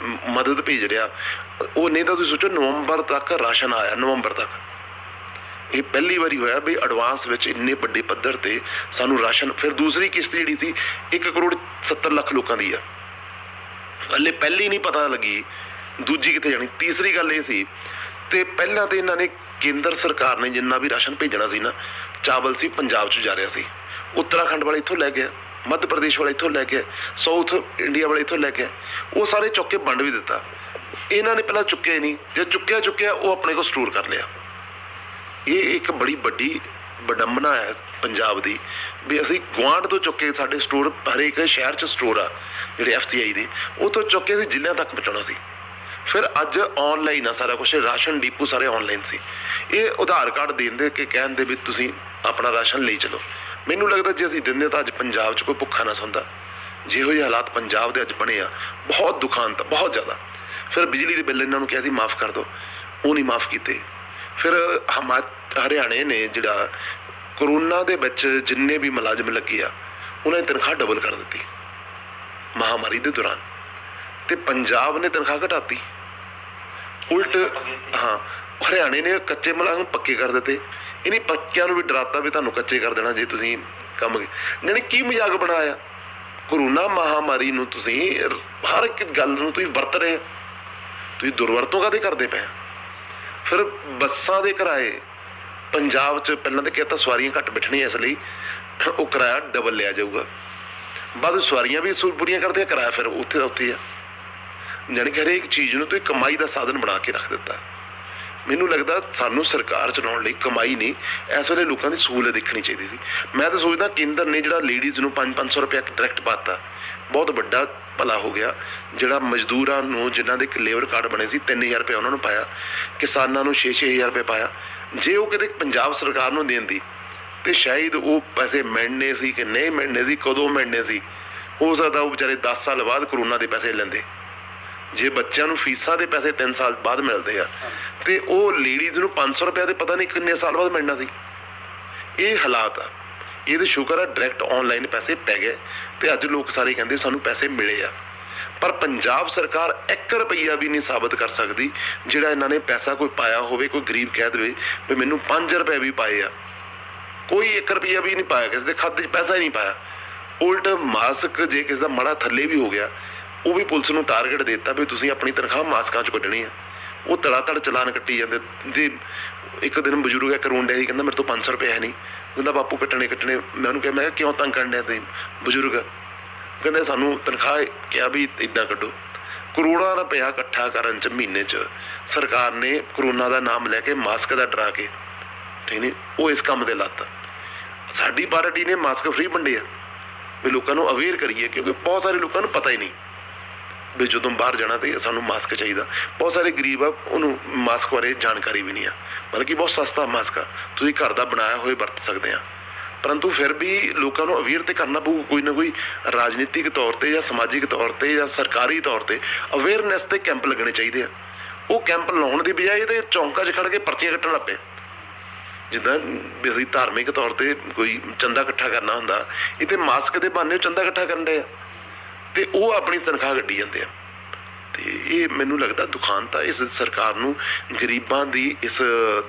ਮਦਦ ਭੇਜ ਰਿਹਾ, ਉਹ ਨਹੀਂ ਤਾਂ ਤੁਸੀਂ ਸੋਚੋ ਨਵੰਬਰ ਤੱਕ ਰਾਸ਼ਨ ਆਇਆ। ਨਵੰਬਰ ਤੱਕ ਇਹ ਪਹਿਲੀ ਵਾਰੀ ਹੋਇਆ ਵੀ ਐਡਵਾਂਸ ਵਿੱਚ ਇੰਨੇ ਵੱਡੇ ਪੱਧਰ ਤੇ ਸਾਨੂੰ ਰਾਸ਼ਨ। ਫਿਰ ਦੂਸਰੀ ਕਿਸ਼ਤ ਜਿਹੜੀ ਸੀ 1 ਕਰੋੜ 70 ਲੱਖ ਲੋਕਾਂ ਦੀ ਆ, ਹਲੇ ਪਹਿਲੀ ਨਹੀਂ ਪਤਾ ਲੱਗੀ ਦੂਜੀ ਕਿੱਥੇ ਜਾਣੀ। ਤੀਸਰੀ ਗੱਲ ਇਹ ਸੀ, ਤੇ ਪਹਿਲਾਂ ਤੇ ਇਹਨਾਂ ਨੇ ਕੇਂਦਰ ਸਰਕਾਰ ਨੇ ਜਿੰਨਾ ਵੀ ਰਾਸ਼ਨ ਭੇਜਣਾ ਸੀ ਨਾ, ਚਾਵਲ ਸੀ ਪੰਜਾਬ 'ਚ ਜਾ ਰਿਹਾ ਸੀ, ਉੱਤਰਾਖੰਡ ਵਾਲੇ ਇੱਥੋਂ ਲੈ ਕੇ, ਮੱਧ ਪ੍ਰਦੇਸ਼ ਵਾਲੇ ਇੱਥੋਂ ਲੈ ਕੇ, ਸਾਊਥ ਇੰਡੀਆ ਵਾਲੇ ਇੱਥੋਂ ਲੈ ਕੇ, ਉਹ ਸਾਰੇ ਚੁੱਕ ਕੇ ਵੰਡ ਵੀ ਦਿੱਤਾ। ਇਹਨਾਂ ਨੇ ਪਹਿਲਾਂ ਚੁੱਕਿਆ ਹੀ ਨਹੀਂ, ਜੇ ਚੁੱਕਿਆ ਉਹ ਆਪਣੇ ਕੋਲ ਸਟੋਰ ਕਰ ਲਿਆ। ਇਹ ਇੱਕ ਬੜੀ ਵੱਡੀ ਵਿਡੰਬਨਾ ਹੈ ਪੰਜਾਬ ਦੀ ਵੀ ਅਸੀਂ ਗੁਆਂਢ ਤੋਂ ਚੁੱਕ ਕੇ, ਸਾਡੇ ਸਟੋਰ ਹਰੇਕ ਸ਼ਹਿਰ 'ਚ ਸਟੋਰ ਆ ਜਿਹੜੇ FCI ਦੇ, ਉਹ ਤੋਂ ਚੁੱਕ ਕੇ ਅਸੀਂ ਜ਼ਿਲ੍ਹਿਆਂ ਤੱਕ ਪਹੁੰਚਾਉਣਾ ਸੀ। ਫਿਰ ਅੱਜ ਔਨਲਾਈਨ ਆ ਸਾਰਾ ਕੁਛ, ਰਾਸ਼ਨ ਡਿਪੂ ਸਾਰੇ ਔਨਲਾਈਨ ਸੀ। ਇਹ ਆਧਾਰ ਕਾਰਡ ਦੇਂਦੇ ਕਿ ਕਹਿੰਦੇ ਵੀ ਤੁਸੀਂ ਆਪਣਾ ਰਾਸ਼ਨ ਲਈ ਚਲੋ। ਮੈਨੂੰ ਲੱਗਦਾ ਜੇ ਅਸੀਂ ਦਿੰਦੇ ਤਾਂ ਅੱਜ ਪੰਜਾਬ 'ਚ ਕੋਈ ਭੁੱਖਾ ਨਾ ਸੌਂਦਾ। ਜਿਹੋ ਜਿਹੇ ਹਾਲਾਤ ਪੰਜਾਬ ਦੇ ਅੱਜ ਬਣੇ ਆ, ਬਹੁਤ ਦੁਖਾਂਤ, ਬਹੁਤ ਜ਼ਿਆਦਾ। ਫਿਰ ਬਿਜਲੀ ਦੇ ਬਿੱਲ ਇਹਨਾਂ ਨੂੰ ਕਿਹਾ ਸੀ ਮਾਫ਼ ਕਰ ਦਿਓ, ਉਹ ਨਹੀਂ ਮਾਫ਼ ਕੀਤੇ। ਫਿਰ ਹਰਿਆਣੇ ਨੇ ਜਿਹੜਾ ਕਰੋਨਾ ਦੇ ਵਿੱਚ ਜਿੰਨੇ ਵੀ ਮੁਲਾਜ਼ਮ ਲੱਗੇ ਆ, ਉਹਨਾਂ ਦੀ ਤਨਖਾਹ ਡਬਲ ਕਰ ਦਿੱਤੀ ਮਹਾਮਾਰੀ ਦੇ ਦੌਰਾਨ, ਤੇ ਪੰਜਾਬ ਨੇ ਤਨਖਾਹ ਘਟਾਤੀ ਉਲਟ। ਹਾਂ, ਹਰਿਆਣੇ ਨੇ ਕੱਚੇ ਮੁਲਾਜ਼ਮ ਪੱਕੇ ਕਰ ਦਿੱਤੇ। ਇਹਨੀ ਪੱਕਿਆਂ ਨੂੰ ਵੀ ਡਰਾਤਾ ਵੀ ਤੁਹਾਨੂੰ ਕੱਚੇ ਕਰ ਦੇਣਾ ਜੇ ਤੁਸੀਂ ਕੰਮ। ਯਾਨੀ ਕੀ ਮਜ਼ਾਕ ਬਣਾਇਆ ਕਰੋਨਾ ਮਹਾਮਾਰੀ ਨੂੰ। ਤੁਸੀਂ ਹਰ ਇੱਕ ਗੱਲ ਨੂੰ ਤੁਸੀਂ ਵਰਤ ਰਹੇ, ਤੁਸੀਂ ਦੁਰਵਰਤੋਂ ਕਾਹਦੇ ਕਰਦੇ ਪਏ। ਫਿਰ ਬੱਸਾਂ ਦੇ ਕਿਰਾਏ ਪੰਜਾਬ 'ਚ ਪਹਿਲਾਂ ਤਾਂ ਕਹਿਤਾ ਸਵਾਰੀਆਂ ਘੱਟ ਬੈਠਣੀਆਂ, ਇਸ ਲਈ ਉਹ ਕਿਰਾਇਆ ਡਬਲ ਲਿਆ ਜਾਊਗਾ। ਬਾਅਦ ਸਵਾਰੀਆਂ ਵੀ ਪੂਰੀਆਂ ਕਰਦੇ ਆ, ਕਿਰਾਇਆ ਫਿਰ ਉੱਥੇ ਦਾ ਉੱਥੇ ਆ। ਜਾਣੀ ਕਿ ਹਰੇਕ ਚੀਜ਼ ਨੂੰ ਤੁਸੀਂ ਕਮਾਈ ਦਾ ਸਾਧਨ ਬਣਾ ਕੇ ਰੱਖ ਦਿੱਤਾ। ਮੈਨੂੰ ਲੱਗਦਾ ਸਾਨੂੰ ਸਰਕਾਰ ਚਲਾਉਣ ਲਈ ਕਮਾਈ ਨਹੀਂ, ਇਸ ਵੇਲੇ ਲੋਕਾਂ ਦੀ ਸਹੂਲਤ ਦੇਖਣੀ ਚਾਹੀਦੀ ਸੀ। ਮੈਂ ਤਾਂ ਸੋਚਦਾ ਕੇਂਦਰ ਨੇ ਜਿਹੜਾ ਲੇਡੀਜ਼ ਨੂੰ 500 ਰੁਪਇਆ ਡਾਇਰੈਕਟ ਪਾਤਾ, ਬਹੁਤ ਵੱਡਾ ਭਲਾ ਹੋ ਗਿਆ। ਜਿਹੜਾ ਮਜ਼ਦੂਰਾਂ ਨੂੰ ਜਿਨ੍ਹਾਂ ਦੇ ਲੇਬਰ ਕਾਰਡ ਬਣੇ ਸੀ 3000 ਰੁਪਇਆ ਉਹਨਾਂ ਨੂੰ ਪਾਇਆ, ਕਿਸਾਨਾਂ ਨੂੰ 6-6000 ਰੁਪਏ ਪਾਇਆ। ਜੇ ਉਹ ਕਿਤੇ ਪੰਜਾਬ ਸਰਕਾਰ ਨੂੰ ਦੇਂਦੀ ਤੇ ਸ਼ਾਇਦ ਉਹ ਪੈਸੇ ਮਿਲਣੇ ਸੀ ਕਿ ਨਹੀਂ ਮਿਲਣੇ ਸੀ, ਕਦੋਂ ਮਿਲਣੇ ਸੀ, ਹੋ ਸਕਦਾ ਉਹ ਵਿਚਾਰੇ 10 ਸਾਲ ਬਾਅਦ ਕਰੋਨਾ ਦੇ ਪੈਸੇ ਲੈਂਦੇ। ਜੇ ਬੱਚਿਆਂ ਨੂੰ ਫੀਸਾਂ ਦੇ ਪੈਸੇ 3 ਸਾਲ ਬਾਅਦ ਮਿਲਦੇ ਆ ਤੇ ਉਹ ਲੇਡੀਜ਼ ਨੂੰ 500 ਰੁਪਏ ਦੇ ਪਤਾ ਨਹੀਂ ਕਿੰਨੇ ਸਾਲ ਬਾਅਦ ਮਿਲਣਾ ਸੀ। ਇਹ ਹਾਲਾਤ ਆ। ਇਹਦੇ ਸ਼ੁਕਰ ਆ ਡਾਇਰੈਕਟ ਆਨਲਾਈਨ ਪੈਸੇ ਪੈ ਗਏ ਤੇ ਅੱਜ ਲੋਕ ਸਾਰੇ ਕਹਿੰਦੇ ਸਾਨੂੰ ਪੈਸੇ ਮਿਲੇ ਆ। ਪਰ ਪੰਜਾਬ ਸਰਕਾਰ 1 ਰੁਪਈਆ ਵੀ ਨਹੀਂ ਸਾਬਤ ਕਰ ਸਕਦੀ ਜਿਹੜਾ ਇਹਨਾਂ ਨੇ ਪੈਸਾ ਕੋਈ ਪਾਇਆ ਹੋਵੇ। ਕੋਈ ਗਰੀਬ ਕਹਿ ਦੇਵੇ ਵੀ ਮੈਨੂੰ 5 ਰੁਪਏ ਵੀ ਪਾਏ ਆ, ਕੋਈ 1 ਰੁਪਈਆ ਵੀ ਨਹੀਂ ਪਾਇਆ, ਕਿਸੇ ਦੇ ਖਾਤੇ 'ਚ ਪੈਸਾ ਹੀ ਨਹੀਂ ਪਾਇਆ। ਉਲਟ ਮਾਸਕ ਜੇ ਕਿਸੇ ਦਾ ਮਾੜਾ ਥੱਲੇ ਵੀ ਹੋ ਗਿਆ, ਉਹ ਵੀ ਪੁਲਿਸ ਨੂੰ ਟਾਰਗੇਟ ਦੇ ਦਿੱਤਾ ਵੀ ਤੁਸੀਂ ਆਪਣੀ ਤਨਖਾਹ ਮਾਸਕਾਂ 'ਚ ਕੱਢਣੀ ਆ। ਉਹ ਤੜਾ ਤੜ ਚਲਾਨ ਕੱਟੀ ਜਾਂਦੇ। ਜੇ ਇੱਕ ਦਿਨ ਬਜ਼ੁਰਗ ਇੱਕ ਰੋਣ ਡਿਆ ਸੀ, ਕਹਿੰਦਾ ਮੇਰੇ ਤੋਂ 500 ਰੁਪਏ ਹੈ ਨਹੀਂ, ਕਹਿੰਦਾ ਬਾਪੂ ਕੱਟਣੇ। ਮੈਂ ਉਹਨੂੰ ਕਿਹਾ, ਮੈਂ ਕਿਹਾ ਕਿਉਂ ਤੰਗ ਕਰਨ ਡਿਆ ਤੁਸੀਂ? ਬਜ਼ੁਰਗ ਕਹਿੰਦੇ ਸਾਨੂੰ ਤਨਖਾਹ ਕਿਹਾ ਵੀ ਇੱਦਾਂ ਕੱਢੋ। ਕਰੋੜਾਂ ਰੁਪਇਆ ਇਕੱਠਾ ਕਰਨ 'ਚ ਮਹੀਨੇ 'ਚ ਸਰਕਾਰ ਨੇ ਕਰੋਨਾ ਦਾ ਨਾਮ ਲੈ ਕੇ ਮਾਸਕ ਦਾ ਡਰਾ ਕੇ, ਠੀਕ ਨਹੀਂ, ਉਹ ਇਸ ਕੰਮ 'ਤੇ ਲੱਤ। ਸਾਡੀ ਪਾਰਟੀ ਨੇ ਮਾਸਕ ਫ੍ਰੀ ਵੰਡੇ ਆ ਵੀ ਲੋਕਾਂ ਨੂੰ ਅਵੇਅਰ ਕਰੀਏ, ਕਿਉਂਕਿ ਬਹੁਤ ਸਾਰੇ ਲੋਕਾਂ ਨੂੰ ਪਤਾ ਹੀ ਨਹੀਂ ਵੀ ਜਦੋਂ ਬਾਹਰ ਜਾਣਾ ਤੇ ਸਾਨੂੰ ਮਾਸਕ ਚਾਹੀਦਾ। ਬਹੁਤ ਸਾਰੇ ਗਰੀਬ ਆ, ਉਹਨੂੰ ਮਾਸਕ ਬਾਰੇ ਜਾਣਕਾਰੀ ਵੀ ਨਹੀਂ ਆ, ਬਲਕਿ ਬਹੁਤ ਸਸਤਾ ਮਾਸਕ ਆ, ਤੁਸੀਂ ਘਰ ਦਾ ਬਣਾਇਆ ਹੋਏ ਵਰਤ ਸਕਦੇ ਆ। ਪਰੰਤੂ ਫਿਰ ਵੀ ਲੋਕਾਂ ਨੂੰ ਅਵੇਅਰ ਤੇ ਕਰਨਾ ਪਊ, ਕੋਈ ਨਾ ਕੋਈ ਰਾਜਨੀਤਿਕ ਤੌਰ ਤੇ ਜਾਂ ਸਮਾਜਿਕ ਤੌਰ ਤੇ ਜਾਂ ਸਰਕਾਰੀ ਤੌਰ ਤੇ ਅਵੇਅਰਨੈਸ ਤੇ ਕੈਂਪ ਲੱਗਣੇ ਚਾਹੀਦੇ ਆ। ਉਹ ਕੈਂਪ ਲਾਉਣ ਦੀ ਬਜਾਏ ਇਹਦੇ ਚੌਂਕਾਂ 'ਚ ਖੜ ਕੇ ਪਰਚੀਆਂ ਕੱਟਣ ਲੱਗ ਪਏ। ਜਿੱਦਾਂ ਵੀ ਅਸੀਂ ਧਾਰਮਿਕ ਤੌਰ ਤੇ ਕੋਈ ਚੰਦਾ ਇਕੱਠਾ ਕਰਨਾ ਹੁੰਦਾ, ਇਹ ਤੇ ਮਾਸਕ ਦੇ ਬਹਾਨੇ ਚੰਦਾ ਇਕੱਠਾ ਕਰਨ ਡਏ ਆ ਤੇ ਉਹ ਆਪਣੀ ਤਨਖਾਹ ਕੱਢੀ ਜਾਂਦੇ ਆ। ਤੇ ਇਹ ਮੈਨੂੰ ਲੱਗਦਾ ਦੁਖਾਂਤ ਆ। ਇਸ ਸਰਕਾਰ ਨੂੰ ਗਰੀਬਾਂ ਦੀ ਇਸ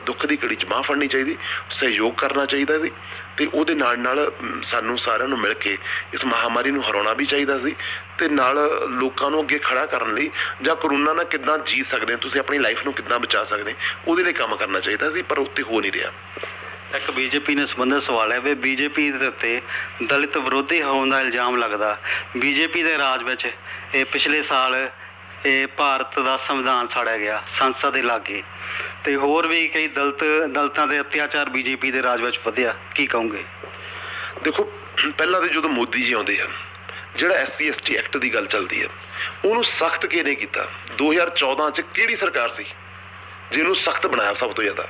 ਦੁੱਖ ਦੀ ਘੜੀ 'ਚ ਬਾਂਹ ਫੜਨੀ ਚਾਹੀਦੀ, ਸਹਿਯੋਗ ਕਰਨਾ ਚਾਹੀਦਾ ਸੀ ਤੇ ਉਹਦੇ ਨਾਲ ਨਾਲ ਸਾਨੂੰ ਸਾਰਿਆਂ ਨੂੰ ਮਿਲ ਕੇ ਇਸ ਮਹਾਮਾਰੀ ਨੂੰ ਹਰਾਉਣਾ ਵੀ ਚਾਹੀਦਾ ਸੀ ਤੇ ਨਾਲ ਲੋਕਾਂ ਨੂੰ ਅੱਗੇ ਖੜਾ ਕਰਨ ਲਈ ਜਾਂ ਕਰੋਨਾ ਨਾਲ ਕਿੱਦਾਂ ਜੀ ਸਕਦੇ ਹੋ, ਤੁਸੀਂ ਆਪਣੀ ਲਾਈਫ ਨੂੰ ਕਿੱਦਾਂ ਬਚਾ ਸਕਦੇ, ਉਹਦੇ ਲਈ ਕੰਮ ਕਰਨਾ ਚਾਹੀਦਾ ਸੀ, ਪਰ ਉੱਤੇ ਹੋ ਨਹੀਂ ਰਿਹਾ। ਇੱਕ ਬੀਜੇਪੀ ਨੇ ਸੰਬੰਧਿਤ ਸਵਾਲ ਹੈ ਵੀ ਬੀਜੇਪੀ ਦੇ ਉੱਤੇ ਦਲਿਤ ਵਿਰੋਧੀ ਹੋਣ ਦਾ ਇਲਜ਼ਾਮ ਲੱਗਦਾ। ਬੀਜੇਪੀ ਦੇ ਰਾਜ ਵਿੱਚ ਇਹ ਪਿਛਲੇ ਸਾਲ ਇਹ ਭਾਰਤ ਦਾ ਸੰਵਿਧਾਨ ਸਾੜਿਆ ਗਿਆ ਸੰਸਦ ਦੇ ਲਾਗੇ, ਤੇ ਹੋਰ ਵੀ ਕਈ ਦਲਿਤਾਂ ਦੇ ਅਤਿਆਚਾਰ ਬੀਜੇਪੀ ਦੇ ਰਾਜ ਵਿੱਚ ਵਧਿਆ। ਕੀ ਕਹੋਗੇ? ਦੇਖੋ, ਪਹਿਲਾਂ ਤਾਂ ਜਦੋਂ ਮੋਦੀ ਜੀ ਆਉਂਦੇ ਆ, ਜਿਹੜਾ SC ST ਐਕਟ ਦੀ ਗੱਲ ਚੱਲਦੀ ਹੈ, ਉਹਨੂੰ ਸਖਤ ਕਿਹਨੇ ਕੀਤਾ? 2014 'ਚ ਕਿਹੜੀ ਸਰਕਾਰ ਸੀ ਜਿਹਨੂੰ ਸਖਤ ਬਣਾਇਆ ਸਭ ਤੋਂ ਜ਼ਿਆਦਾ?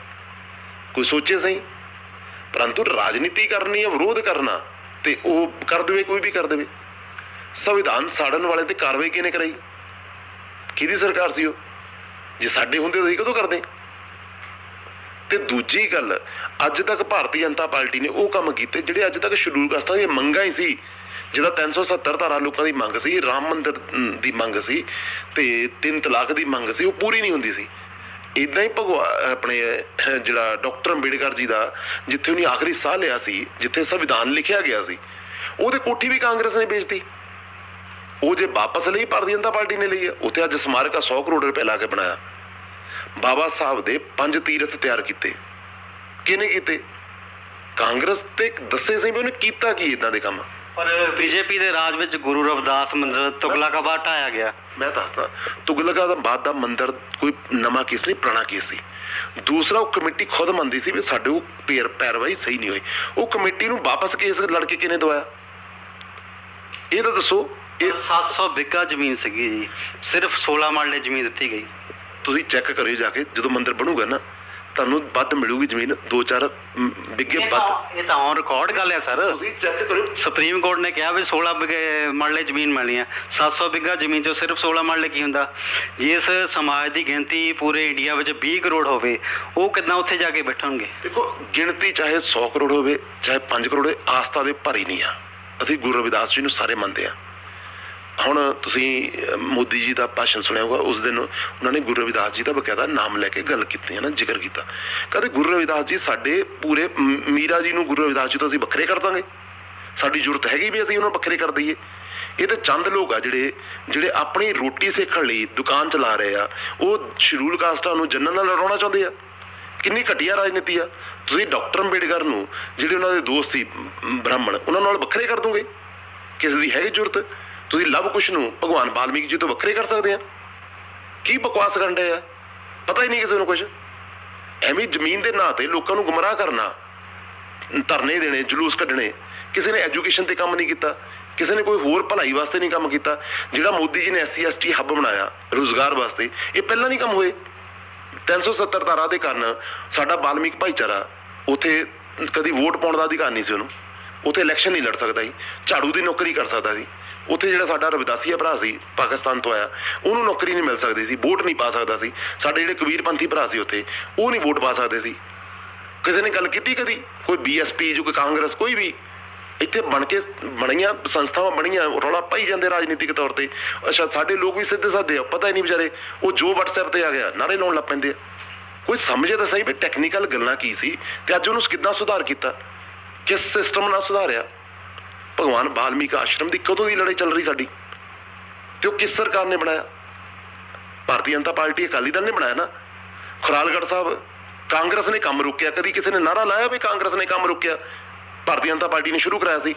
ਕੋਈ ਸੋਚੇ ਸਹੀ। ਪਰੰਤੂ ਰਾਜਨੀਤੀ ਕਰਨੀ ਹੈ, ਵਿਰੋਧ ਕਰਨਾ, ਤੇ ਉਹ ਕਰ ਦੇਵੇ, ਕੋਈ ਵੀ ਕਰ ਦੇਵੇ। ਸੰਵਿਧਾਨ ਸਾੜਨ ਵਾਲੇ ਤੇ ਕਾਰਵਾਈ ਕਿਹਨੇ ਕਰਾਈ? ਕਿਹਦੀ ਸਰਕਾਰ ਸੀ ਉਹ? ਜੇ ਸਾਡੇ ਹੁੰਦੇ ਤਾਂ ਅਸੀਂ ਕਦੋਂ ਕਰਦੇ? ਤੇ ਦੂਜੀ ਗੱਲ, ਅੱਜ ਤੱਕ ਭਾਰਤੀ ਜਨਤਾ ਪਾਰਟੀ ਨੇ ਉਹ ਕੰਮ ਕੀਤੇ ਜਿਹੜੇ ਅੱਜ ਤੱਕ ਸ਼ਡਿਊਲ ਕਾਸਟਾਂ ਦੀਆਂ ਮੰਗਾਂ ਹੀ ਸੀ। ਜਿਹਦਾ 370 ਧਾਰਾ ਲੋਕਾਂ ਦੀ ਮੰਗ ਸੀ, ਰਾਮ ਮੰਦਿਰ ਦੀ ਮੰਗ ਸੀ ਤੇ 3 ਤਲਾਕ ਦੀ ਮੰਗ ਸੀ, ਉਹ ਪੂਰੀ ਨਹੀਂ ਹੁੰਦੀ ਸੀ। ਇੱਦਾਂ ਹੀ ਆਪਣੇ ਜਿਹੜਾ ਡਾਕਟਰ ਅੰਬੇਡਕਰ ਜੀ ਦਾ, ਜਿੱਥੇ ਉਹਨੇ ਆਖਰੀ ਸਾਹ ਲਿਆ ਸੀ, ਜਿੱਥੇ ਸੰਵਿਧਾਨ ਲਿਖਿਆ ਗਿਆ ਸੀ, ਉਹਦੇ ਕੋਠੀ ਵੀ ਕਾਂਗਰਸ ਨੇ ਵੇਚਤੀ। ਉਹ ਜੇ ਵਾਪਸ ਲਈ ਭਾਰਤੀ ਜਨਤਾ ਪਾਰਟੀ ਨੇ ਲਈ ਆ। ਉੱਥੇ ਅੱਜ ਸਮਾਰਕ 100 ਕਰੋੜ ਰੁਪਏ ਲਾ ਕੇ ਬਣਾਇਆ। ਬਾਬਾ ਸਾਹਿਬ ਦੇ 5 ਤੀਰਥ ਤਿਆਰ ਕੀਤੇ, ਕਿਹਨੇ ਕੀਤੇ? ਕਾਂਗਰਸ। ਤੇ ਦੱਸੇ ਸੀ ਵੀ ਉਹਨੇ ਕੀਤਾ ਕੀ ਇੱਦਾਂ ਦੇ ਕੰਮ। ਪਰ ਬੀਜੇਪੀ ਦੇ ਰਾਜ ਵਿੱਚ ਗੁਰੂ ਰਵਿਦਾਸ ਮੰਦਿਰ ਤੁਗਲਕਾਬਾਦ ਢਾਇਆ ਗਿਆ। ਮੈਂ ਦੱਸਦਾ, ਤੁਗਲਕਾਬਾਦ ਦਾ ਮੰਦਿਰ ਕੋਈ ਨਵਾਂ ਕੇਸ ਨਹੀਂ, ਪੁਰਾਣਾ ਕੇਸ ਸੀ। ਦੂਸਰਾ, ਉਹ ਕਮੇਟੀ ਖੁਦ ਮੰਨਦੀ ਸੀ ਵੀ ਸਾਡੇ ਉਹ ਪੈਰਵਾਈ ਸਹੀ ਨਹੀਂ ਹੋਈ। ਉਹ ਕਮੇਟੀ ਨੂੰ ਵਾਪਸ ਕੇਸ ਲੜ ਕੇ ਕਿਹਨੇ ਦਵਾਇਆ? ਇਹ ਤਾਂ ਦੱਸੋ। ਇਹ 700 ਬਿੱਗਾ ਜ਼ਮੀਨ ਸੀਗੀ ਜੀ, ਸਿਰਫ 16 ਮਰਲੇ ਜ਼ਮੀਨ ਦਿੱਤੀ ਗਈ। ਤੁਸੀਂ ਚੈੱਕ ਕਰਿਓ ਜਾ ਕੇ, ਜਦੋਂ ਮੰਦਿਰ ਬਣੂਗਾ ਨਾ ਤੁਹਾਨੂੰ ਵੱਧ ਮਿਲੂਗੀ ਜ਼ਮੀਨ, 2-4 ਬਿੱਗੇ ਵੱਧ। ਇਹ ਤਾਂ ਔਨ ਰਿਕਾਰਡ ਗੱਲ ਹੈ ਸਰ। ਤੁਸੀਂ ਚੈੱਕ ਕਰਿਓ। ਸੁਪਰੀਮ ਕੋਰਟ ਨੇ ਕਿਹਾ ਵੀ 16 ਬਿੱਗੇ ਮਰਲੇ ਜ਼ਮੀਨ ਮਿਲਣੀ ਹੈ। 700 ਬਿੱਗਾ ਜ਼ਮੀਨ 'ਚੋਂ ਸਿਰਫ 16 ਮਰਲੇ ਕੀ ਹੁੰਦਾ? ਜਿਸ ਸਮਾਜ ਦੀ ਗਿਣਤੀ ਪੂਰੇ ਇੰਡੀਆ ਵਿੱਚ 20 ਕਰੋੜ ਹੋਵੇ, ਉਹ ਕਿੱਦਾਂ ਉੱਥੇ ਜਾ ਕੇ ਬੈਠਣਗੇ? ਦੇਖੋ, ਗਿਣਤੀ ਚਾਹੇ 100 ਕਰੋੜ ਹੋਵੇ ਚਾਹੇ 5 ਕਰੋੜ ਹੋਵੇ, ਆਸਥਾ ਦੇ ਭਰੀ ਨਹੀਂ ਆ। ਅਸੀਂ ਗੁਰੂ ਰਵਿਦਾਸ ਜੀ ਨੂੰ ਸਾਰੇ ਮੰਨਦੇ ਹਾਂ। ਹੁਣ ਤੁਸੀਂ ਮੋਦੀ ਜੀ ਦਾ ਭਾਸ਼ਣ ਸੁਣਿਆ ਹੋਊਗਾ, ਉਸ ਦਿਨ ਉਹਨਾਂ ਨੇ ਗੁਰੂ ਰਵਿਦਾਸ ਜੀ ਦਾ ਬਕਾਇਦਾ ਨਾਮ ਲੈ ਕੇ ਗੱਲ ਕੀਤੀ ਹੈ ਨਾ, ਜ਼ਿਕਰ ਕੀਤਾ। ਕਹਿੰਦੇ ਗੁਰੂ ਰਵਿਦਾਸ ਜੀ ਸਾਡੇ ਪੂਰੇ, ਮੀਰਾ ਜੀ ਨੂੰ ਗੁਰੂ ਰਵਿਦਾਸ ਜੀ ਤੋਂ ਅਸੀਂ ਵੱਖਰੇ ਕਰ ਦਾਂਗੇ? ਸਾਡੀ ਜ਼ਰੂਰਤ ਹੈਗੀ ਵੀ ਅਸੀਂ ਉਹਨਾਂ ਨੂੰ ਵੱਖਰੇ ਕਰ ਦਈਏ? ਇਹ ਤਾਂ ਚੰਦ ਲੋਕ ਆ ਜਿਹੜੇ ਆਪਣੀ ਰੋਟੀ ਸੇਕਣ ਲਈ ਦੁਕਾਨ ਚਲਾ ਰਹੇ ਆ। ਉਹ ਸ਼ਡਿਊਲ ਕਾਸਟਾਂ ਨੂੰ ਜੰਨਤ ਨਾਲ ਲੜਾਉਣਾ ਚਾਹੁੰਦੇ ਆ। ਕਿੰਨੀ ਘਟੀਆ ਰਾਜਨੀਤੀ ਆ। ਤੁਸੀਂ ਡਾਕਟਰ ਅੰਬੇਡਕਰ ਨੂੰ, ਜਿਹੜੇ ਉਹਨਾਂ ਦੇ ਦੋਸਤ ਸੀ ਬ੍ਰਾਹਮਣ, ਉਹਨਾਂ ਨਾਲ ਵੱਖਰੇ ਕਰ ਦੋਗੇ? ਕਿਸੇ ਦੀ ਹੈਗੀ ਜ਼ਰੂਰਤ? ਤੁਸੀਂ ਲਵ ਕੁਸ਼ ਨੂੰ ਭਗਵਾਨ ਵਾਲਮੀਕ ਜੀ ਤੋਂ ਵੱਖਰੇ ਕਰ ਸਕਦੇ ਆ? ਕੀ ਬਕਵਾਸ ਕਰਨ ਡਏ ਆ? ਪਤਾ ਹੀ ਨਹੀਂ ਕਿਸੇ ਨੂੰ ਕੁਛ। ਐਵੇਂ ਜ਼ਮੀਨ ਦੇ ਨਾਂ ਤੇ ਲੋਕਾਂ ਨੂੰ ਗੁੰਮਰਾਹ ਕਰਨਾ, ਧਰਨੇ ਦੇਣੇ, ਜਲੂਸ ਕੱਢਣੇ। ਕਿਸੇ ਨੇ ਐਜੂਕੇਸ਼ਨ ਤੇ ਕੰਮ ਨਹੀਂ ਕੀਤਾ, ਕਿਸੇ ਨੇ ਕੋਈ ਹੋਰ ਭਲਾਈ ਵਾਸਤੇ ਨਹੀਂ ਕੰਮ ਕੀਤਾ। ਜਿਹੜਾ ਮੋਦੀ ਜੀ ਨੇ SC ST ਹੱਬ ਬਣਾਇਆ ਰੁਜ਼ਗਾਰ ਵਾਸਤੇ, ਇਹ ਪਹਿਲਾਂ ਨਹੀਂ ਕੰਮ ਹੋਏ। 370 ਧਾਰਾ ਦੇ ਕਾਰਨ ਸਾਡਾ ਬਾਲਮੀਕ ਭਾਈਚਾਰਾ ਉੱਥੇ ਕਦੀ ਵੋਟ ਪਾਉਣ ਦਾ ਅਧਿਕਾਰ ਨਹੀਂ ਸੀ ਉਹਨੂੰ, ਉੱਥੇ ਇਲੈਕਸ਼ਨ ਨਹੀਂ ਲੜ ਸਕਦਾ ਸੀ, ਝਾੜੂ ਦੀ ਨੌਕਰੀ ਕਰ ਸਕਦਾ ਸੀ। ਉੱਥੇ ਜਿਹੜਾ ਸਾਡਾ ਰਵਿਦਾਸੀਆ ਭਰਾ ਸੀ ਪਾਕਿਸਤਾਨ ਤੋਂ ਆਇਆ, ਉਹਨੂੰ ਨੌਕਰੀ ਨਹੀਂ ਮਿਲ ਸਕਦੀ ਸੀ, ਵੋਟ ਨਹੀਂ ਪਾ ਸਕਦਾ ਸੀ। ਸਾਡੇ ਜਿਹੜੇ ਕਬੀਰਪੰਥੀ ਭਰਾ ਸੀ ਉੱਥੇ, ਉਹ ਨਹੀਂ ਵੋਟ ਪਾ ਸਕਦੇ ਸੀ। ਕਿਸੇ ਨੇ ਗੱਲ ਕੀਤੀ ਕਦੀ? ਕੋਈ BSP ਜੋ ਕੋਈ ਕਾਂਗਰਸ, ਕੋਈ ਵੀ ਇੱਥੇ ਬਣੀਆਂ ਸੰਸਥਾਵਾਂ ਬਣੀਆਂ, ਰੌਲਾ ਪਾਈ ਜਾਂਦੇ ਰਾਜਨੀਤਿਕ ਤੌਰ ਤੇ। ਅੱਛਾ, ਸਾਡੇ ਲੋਕ ਵੀ ਸਿੱਧੇ ਸਾਦੇ ਆ, ਪਤਾ ਹੀ ਨਹੀਂ ਵਿਚਾਰੇ, ਉਹ ਜੋ WhatsApp ਤੇ ਆ ਗਿਆ ਨਾਰੇ ਲਾਉਣ ਲੱਗ ਪੈਂਦੇ ਆ। ਕੋਈ ਸਮਝੇ ਤਾਂ ਸਹੀ ਵੀ ਟੈਕਨੀਕਲ ਗੱਲਾਂ ਕੀ ਸੀ ਤੇ ਅੱਜ ਉਹਨੂੰ ਕਿੱਦਾਂ ਸੁਧਾਰ ਕੀਤਾ, ਕਿਸ ਸਿਸਟਮ ਨਾਲ ਸੁਧਾਰਿਆ। ਭਗਵਾਨ ਵਾਲਮੀਕ ਆਸ਼ਰਮ ਦੀ ਕਦੋਂ ਦੀ ਲੜਾਈ ਚੱਲ ਰਹੀ ਸਾਡੀ, ਤੇ ਉਹ ਕਿਸ ਸਰਕਾਰ ਨੇ ਬਣਾਇਆ? ਭਾਰਤੀ ਜਨਤਾ ਪਾਰਟੀ, ਅਕਾਲੀ ਦਲ ਨੇ ਬਣਾਇਆ ਨਾ। ਖੁਰਾਲਗੜ੍ਹ ਸਾਹਿਬ ਕਾਂਗਰਸ ਨੇ ਕੰਮ ਰੋਕਿਆ, ਕਦੀ ਕਿਸੇ ਨੇ ਨਾਰਾ ਲਾਇਆ ਵੀ ਕਾਂਗਰਸ ਨੇ ਕੰਮ ਰੋਕਿਆ? ਭਾਰਤੀ ਜਨਤਾ ਪਾਰਟੀ ਨੇ ਸ਼ੁਰੂ ਕਰਾਇਆ ਸੀ।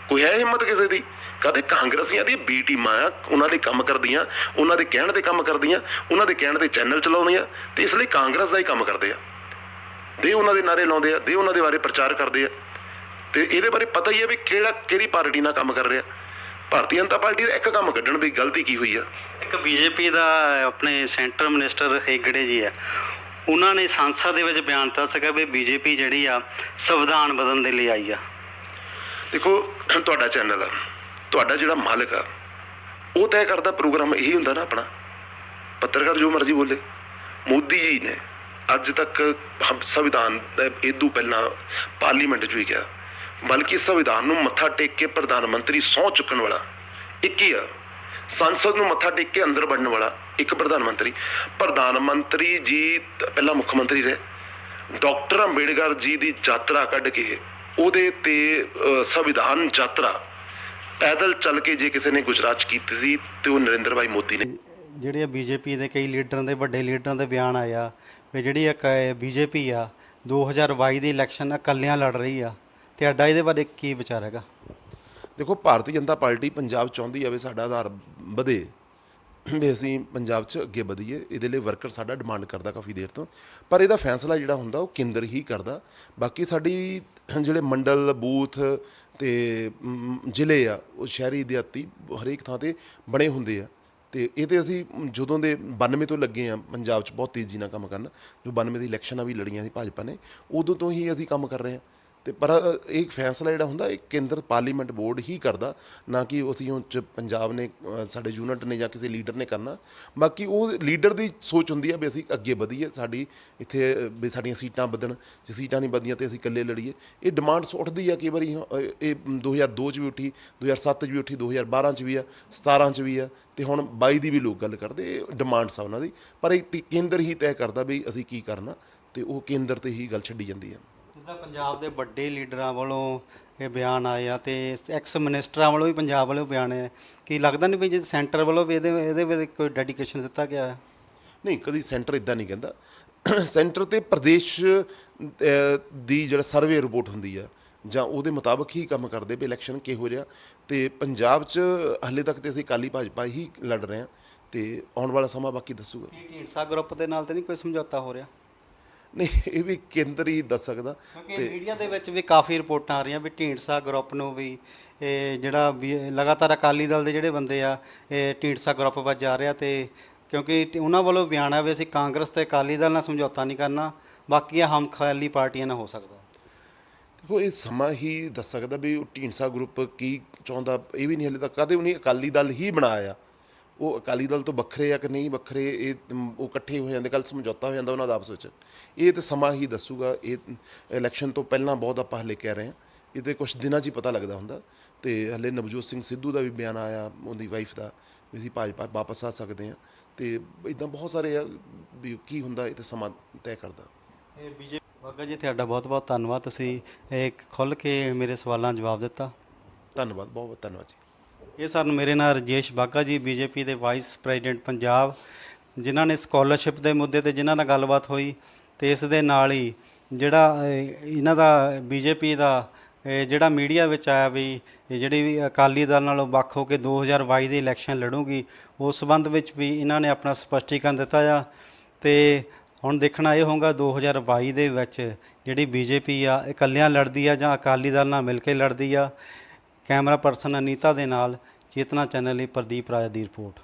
ਕੋਈ ਹੈ ਹਿੰਮਤ ਕਿਸੇ ਦੀ? ਕਦੇ ਕਾਂਗਰਸੀਆਂ ਦੀ B ਟੀਮਾਂ ਆ, ਉਹਨਾਂ ਦੇ ਕੰਮ ਕਰਦੀਆਂ, ਉਹਨਾਂ ਦੇ ਕਹਿਣ ਤੇ ਕੰਮ ਕਰਦੀਆਂ, ਉਹਨਾਂ ਦੇ ਕਹਿਣ ਤੇ ਚੈਨਲ ਚਲਾਉਂਦੀਆਂ, ਤੇ ਇਸ ਲਈ ਕਾਂਗਰਸ ਦਾ ਹੀ ਕੰਮ ਕਰਦੇ ਆ। ਦੇ ਉਹਨਾਂ ਦੇ ਨਾਰੇ ਲਾਉਂਦੇ ਆ, ਦੇ ਉਹਨਾਂ ਦੇ ਬਾਰੇ ਪ੍ਰਚਾਰ ਕਰਦੇ ਆ, ਤੇ ਇਹਦੇ ਬਾਰੇ ਪਤਾ ਹੀ ਹੈ ਵੀ ਕਿਹੜੀ ਪਾਰਟੀ ਨਾਲ ਕੰਮ ਕਰ ਰਿਹਾ। ਭਾਰਤੀ ਜਨਤਾ ਪਾਰਟੀ ਦਾ ਇੱਕ ਕੰਮ ਕੱਢਣ ਵੀ ਗਲਤੀ ਕੀ ਹੋਈ ਆ। ਇੱਕ BJP ਦਾ ਆਪਣੇ ਸੈਂਟਰ ਮਿਨਿਸਟਰ ਹੇਗੜੇ ਜੀ ਆ, ਉਹਨਾਂ ਨੇ ਸੰਸਦ ਦੇ ਵਿੱਚ ਬਿਆਨ ਦਿੱਤਾ ਸੀਗਾ ਵੀ BJP ਜਿਹੜੀ ਆ ਸੰਵਿਧਾਨ ਬਦਲਣ ਦੇ ਲਈ ਆਈ ਆ। ਦੇਖੋ, ਤੁਹਾਡਾ ਚੈਨਲ ਆ, ਤੁਹਾਡਾ ਜਿਹੜਾ ਮਾਲਕ ਆ, ਉਹ ਤੈਅ ਕਰਦਾ ਪ੍ਰੋਗਰਾਮ ਇਹੀ ਹੁੰਦਾ ਨਾ ਆਪਣਾ। ਪੱਤਰਕਾਰ ਜੋ ਮਰਜ਼ੀ ਬੋਲੇ। ਮੋਦੀ ਜੀ ਨੇ ਅੱਜ ਤੱਕ ਸੰਵਿਧਾਨ ਇਦੋਂ ਪਹਿਲਾਂ ਪਾਰਲੀਮੈਂਟ 'ਚ ਵੀ ਕਿਹਾ, ਬਲਕਿ ਸੰਵਿਧਾਨ ਨੂੰ ਮੱਥਾ ਟੇਕ ਕੇ ਪ੍ਰਧਾਨ ਮੰਤਰੀ ਸਹੁੰ ਚੁੱਕਣ ਵਾਲਾ ਇੱਕ ਹੀ ਆ। ਸੰਸਦ ਨੂੰ ਮੱਥਾ ਟੇਕ ਕੇ ਅੰਦਰ ਵੜਨ ਵਾਲਾ ਇੱਕ ਪ੍ਰਧਾਨ ਮੰਤਰੀ। ਪ੍ਰਧਾਨ ਮੰਤਰੀ ਜੀ ਪਹਿਲਾਂ ਮੁੱਖ ਮੰਤਰੀ ਰਹੇ। ਡਾਕਟਰ ਅੰਬੇਡਕਰ ਜੀ ਦੀ ਯਾਤਰਾ ਕੱਢ ਕੇ ਉਹਦੇ ਤੇ ਸੰਵਿਧਾਨ ਯਾਤਰਾ ਪੈਦਲ ਚੱਲ ਕੇ ਜੇ ਕਿਸੇ ਨੇ ਗੁਜਰਾਤ 'ਚ ਕੀਤੀ ਸੀ ਤੇ ਉਹ ਨਰਿੰਦਰ ਭਾਈ ਮੋਦੀ ਨੇ। ਜਿਹੜੇ BJP ਦੇ ਕਈ ਲੀਡਰਾਂ ਦੇ, ਵੱਡੇ ਲੀਡਰਾਂ ਦੇ ਬਿਆਨ ਆਇਆ ਵੀ ਜਿਹੜੀ ਇੱਕ BJP ਆ 2022 ਦੀ ਇਲੈਕਸ਼ਨ ਇਕੱਲਿਆਂ ਲੜ ਰਹੀ ਆ, ਤੇ ਅੱਡਾ ਇਹਦੇ ਬਾਰੇ ਕੀ ਵਿਚਾਰ ਹੈਗਾ? ਦੇਖੋ, ਭਾਰਤੀ ਜਨਤਾ ਪਾਰਟੀ ਪੰਜਾਬ ਚਾਹੁੰਦੀ ਆ ਵੀ ਸਾਡਾ ਆਧਾਰ ਵਧੇ, ਵੀ ਅਸੀਂ ਪੰਜਾਬ 'ਚ ਅੱਗੇ ਵਧੀਏ। ਇਹਦੇ ਲਈ ਵਰਕਰ ਸਾਡਾ ਡਿਮਾਂਡ ਕਰਦਾ ਕਾਫੀ ਦੇਰ ਤੋਂ, ਪਰ ਇਹਦਾ ਫੈਸਲਾ ਜਿਹੜਾ ਹੁੰਦਾ ਉਹ ਕੇਂਦਰ ਹੀ ਕਰਦਾ। ਬਾਕੀ ਸਾਡੀ ਜਿਹੜੇ ਮੰਡਲ, ਬੂਥ ਤੇ ਜ਼ਿਲ੍ਹੇ ਆ, ਉਹ ਸ਼ਹਿਰੀ ਦਿਹਾਤੀ ਹਰੇਕ ਥਾਂ ਤੇ ਬਣੇ ਹੁੰਦੇ ਆ। ਤੇ ਇਹ ਤੇ ਅਸੀਂ ਜਦੋਂ ਦੇ 92 ਤੋਂ ਲੱਗੇ ਆ ਪੰਜਾਬ 'ਚ ਬਹੁਤ ਤੇਜ਼ੀ ਨਾਲ ਕੰਮ ਕਰਨ। ਜੋ 92 ਦੀ ਇਲੈਕਸ਼ਨਾਂ ਵੀ ਲੜੀਆਂ ਸੀ ਭਾਜਪਾ ਨੇ, ਉਦੋਂ ਤੋਂ ਹੀ ਅਸੀਂ ਕੰਮ ਕਰ ਰਹੇ ਹਾਂ। ਤੇ ਪਰ ਇਹ ਫੈਸਲਾ ਜਿਹੜਾ ਹੁੰਦਾ ਇਹ ਕੇਂਦਰ ਪਾਰਲੀਮੈਂਟ ਬੋਰਡ ਹੀ ਕਰਦਾ, ਨਾ ਕਿ ਅਸੀਂ ਉਹ 'ਚ ਪੰਜਾਬ ਨੇ, ਸਾਡੇ ਯੂਨਿਟ ਨੇ ਜਾਂ ਕਿਸੇ ਲੀਡਰ ਨੇ ਕਰਨਾ। ਬਾਕੀ ਉਹ ਲੀਡਰ ਦੀ ਸੋਚ ਹੁੰਦੀ ਆ ਵੀ ਅਸੀਂ ਅੱਗੇ ਵਧੀਏ, ਸਾਡੀ ਇੱਥੇ ਵੀ ਸਾਡੀਆਂ ਸੀਟਾਂ ਵਧਣ। ਜੇ ਸੀਟਾਂ ਨਹੀਂ ਵਧੀਆਂ ਤੇ ਅਸੀਂ ਇਕੱਲੇ ਲੜੀਏ। ਇਹ ਡਿਮਾਂਡਸ ਉੱਠਦੀ ਆ ਕਈ ਵਾਰੀ। ਇਹ 2002 'ਚ ਵੀ ਉੱਠੀ, 2007 'ਚ ਵੀ ਉੱਠੀ, 2012 'ਚ ਵੀ ਆ, 17 'ਚ ਵੀ ਆ, ਤੇ ਹੁਣ 22 ਦੀ ਵੀ ਲੋਕ ਗੱਲ ਕਰਦੇ। ਇਹ ਡਿਮਾਂਡਸ ਆ ਉਹਨਾਂ ਦੀ, ਪਰ ਇਹ ਕੇਂਦਰ ਹੀ ਤੈਅ ਕਰਦਾ ਵੀ ਅਸੀਂ ਕੀ ਕਰਨਾ, ਤੇ ਉਹ ਕੇਂਦਰ ਤੇ ਹੀ ਗੱਲ ਛੱਡੀ ਜਾਂਦੀ ਆ। ਜਿੱਦਾਂ ਪੰਜਾਬ ਦੇ ਵੱਡੇ ਲੀਡਰਾਂ ਵੱਲੋਂ ਇਹ ਬਿਆਨ ਆਏ ਆ ਤੇ ਐਕਸ ਮਿਨਿਸਟਰਾਂ ਵੱਲੋਂ ਵੀ ਪੰਜਾਬ ਵੱਲੋਂ ਬਿਆਨ ਆਏ, ਕੀ ਲੱਗਦਾ ਨਹੀਂ ਵੀ ਜੇ ਸੈਂਟਰ ਵੱਲੋਂ ਵੀ ਇਹਦੇ ਵਿੱਚ ਕੋਈ ਡੈਡੀਕੇਸ਼ਨ ਦਿੱਤਾ ਗਿਆ ਹੈ? ਨਹੀਂ, ਕਦੀ ਸੈਂਟਰ ਇਦਾਂ ਨਹੀਂ ਕਹਿੰਦਾ। ਸੈਂਟਰ ਤੇ ਪ੍ਰਦੇਸ਼ ਦੀ ਜਿਹੜਾ ਸਰਵੇ ਰਿਪੋਰਟ ਹੁੰਦੀ ਆ ਜਾਂ ਉਹਦੇ ਮੁਤਾਬਕ ਹੀ ਕੰਮ ਕਰਦੇ ਵੀ ਇਲੈਕਸ਼ਨ ਕਿਹੋ ਜਿਹਾ। ਤੇ ਪੰਜਾਬ 'ਚ ਹਾਲੇ ਤੱਕ ਤੇ ਅਸੀਂ ਅਕਾਲੀ ਭਾਜਪਾ ਹੀ ਲੜ ਰਹੇ ਹਾਂ, ਤੇ ਆਉਣ ਵਾਲਾ ਸਮਾਂ ਬਾਕੀ ਦੱਸੂਗਾ। ਢੀਂਡਸਾ ਗਰੁੱਪ ਦੇ ਨਾਲ ਤਾਂ ਨਹੀਂ ਕੋਈ ਸਮਝੌਤਾ ਹੋ ਰਿਹਾ? ਨਹੀਂ, ਇਹ ਵੀ ਕੇਂਦਰ ਹੀ ਦੱਸ ਸਕਦਾ। ਕਿਉਂਕਿ ਮੀਡੀਆ ਦੇ ਵਿੱਚ ਵੀ ਕਾਫੀ ਰਿਪੋਰਟਾਂ ਆ ਰਹੀਆਂ ਵੀ ਢੀਂਡਸਾ ਗਰੁੱਪ ਨੂੰ ਵੀ ਇਹ ਜਿਹੜਾ ਵੀ ਲਗਾਤਾਰ ਅਕਾਲੀ ਦਲ ਦੇ ਜਿਹੜੇ ਬੰਦੇ ਆ ਇਹ ਢੀਂਡਸਾ ਗਰੁੱਪ ਵੱਲ ਜਾ ਰਿਹਾ, ਤੇ ਕਿਉਂਕਿ ਉਹਨਾਂ ਵੱਲੋਂ ਬਿਆਨ ਆ ਵੀ ਅਸੀਂ ਕਾਂਗਰਸ ਤੇ ਅਕਾਲੀ ਦਲ ਨਾਲ ਸਮਝੌਤਾ ਨਹੀਂ ਕਰਨਾ, ਬਾਕੀ ਹਮ ਖਿਆਲੀ ਪਾਰਟੀਆਂ ਨਾਲ ਹੋ ਸਕਦਾ। ਦੇਖੋ, ਇਹ ਸਮਾਂ ਹੀ ਦੱਸ ਸਕਦਾ ਵੀ ਉਹ ਢੀਂਡਸਾ ਗਰੁੱਪ ਕੀ ਚਾਹੁੰਦਾ। ਇਹ ਵੀ ਨਹੀਂ ਹਾਲੇ ਤੱਕ ਕਦੇ ਉਹਨੇ ਅਕਾਲੀ ਦਲ ਹੀ ਬਣਾਇਆ। ਉਹ ਅਕਾਲੀ ਦਲ ਤੋਂ ਵੱਖਰੇ ਆ ਕਿ ਨਹੀਂ ਵੱਖਰੇ, ਇਹ ਉਹ ਇਕੱਠੇ ਹੋ ਜਾਂਦੇ, ਕੱਲ੍ਹ ਸਮਝੌਤਾ ਹੋ ਜਾਂਦਾ ਉਹਨਾਂ ਦਾ ਆਪਸ ਵਿੱਚ। ਇਹ ਤਾਂ ਸਮਾਂ ਹੀ ਦੱਸੂਗਾ। ਇਹ ਇਲੈਕਸ਼ਨ ਤੋਂ ਪਹਿਲਾਂ ਬਹੁਤ ਆਪਾਂ ਹਲੇ ਕਹਿ ਰਹੇ ਹਾਂ, ਇਹ ਤਾਂ ਕੁਛ ਦਿਨਾਂ 'ਚ ਹੀ ਪਤਾ ਲੱਗਦਾ ਹੁੰਦਾ। ਤੇ ਹਲੇ ਨਵਜੋਤ ਸਿੰਘ ਸਿੱਧੂ ਦਾ ਵੀ ਬਿਆਨ ਆਇਆ, ਉਹਦੀ ਵਾਈਫ ਦਾ, ਵੀ ਅਸੀਂ ਭਾਜਪਾ ਵਾਪਸ ਆ ਸਕਦੇ ਹਾਂ। ਤੇ ਇੱਦਾਂ ਬਹੁਤ ਸਾਰੇ ਆ ਵੀ ਕੀ ਹੁੰਦਾ, ਇਹ ਤਾਂ ਸਮਾਂ ਤੈਅ ਕਰਦਾ। ਇਹ BJP ਬਾਗਾ ਜੀ, ਤੁਹਾਡਾ ਬਹੁਤ ਬਹੁਤ ਧੰਨਵਾਦ, ਤੁਸੀਂ ਇੱਕ ਖੁੱਲ੍ਹ ਕੇ ਮੇਰੇ ਸਵਾਲਾਂ ਦਾ ਜਵਾਬ ਦਿੱਤਾ। ਧੰਨਵਾਦ, ਬਹੁਤ ਬਹੁਤ ਧੰਨਵਾਦ ਜੀ। ਇਹ ਸਨ ਮੇਰੇ ਨਾਲ ਰਾਜੇਸ਼ ਬਾਗਾ ਜੀ, BJP ਦੇ ਵਾਈਸ ਪ੍ਰੈਜ਼ੀਡੈਂਟ ਪੰਜਾਬ, ਜਿਨ੍ਹਾਂ ਨੇ ਸਕਾਲਰਸ਼ਿਪ ਦੇ ਮੁੱਦੇ ਤੇ ਜਿਨ੍ਹਾਂ ਨਾਲ ਗੱਲਬਾਤ ਹੋਈ। ਤੇ ਇਸ ਦੇ ਨਾਲ ਹੀ ਜਿਹੜਾ ਇਹਨਾਂ ਦਾ BJP ਦਾ ਜਿਹੜਾ ਮੀਡੀਆ ਵਿੱਚ ਆਇਆ ਵੀ ਜਿਹੜੀ ਵੀ ਅਕਾਲੀ ਦਲ ਨਾਲੋਂ ਵੱਖ ਹੋ ਕੇ 2022 ਦੀ ਇਲੈਕਸ਼ਨ ਲੜੂਗੀ, ਉਸ ਸੰਬੰਧ ਵਿੱਚ ਵੀ ਇਹਨਾਂ ਨੇ ਆਪਣਾ ਸਪਸ਼ਟੀਕਰਨ ਦਿੱਤਾ ਆ। ਤੇ ਹੁਣ ਦੇਖਣਾ ਇਹ ਹੋਊਗਾ 2022 ਦੇ ਵਿੱਚ ਜਿਹੜੀ ਬੀਜੇਪੀ ਆ ਇਕੱਲਿਆਂ ਲੜਦੀ ਆ ਜਾਂ ਅਕਾਲੀ ਦਲ ਨਾਲ ਮਿਲ ਕੇ ਲੜਦੀ ਆ। ਕੈਮਰਾ ਪਰਸਨ ਅਨੀਤਾ ਦੇ ਨਾਲ ਚੇਤਨਾ ਚੈਨਲ ਲਈ ਪ੍ਰਦੀਪ ਰਾਜ ਦੀ ਰਿਪੋਰਟ।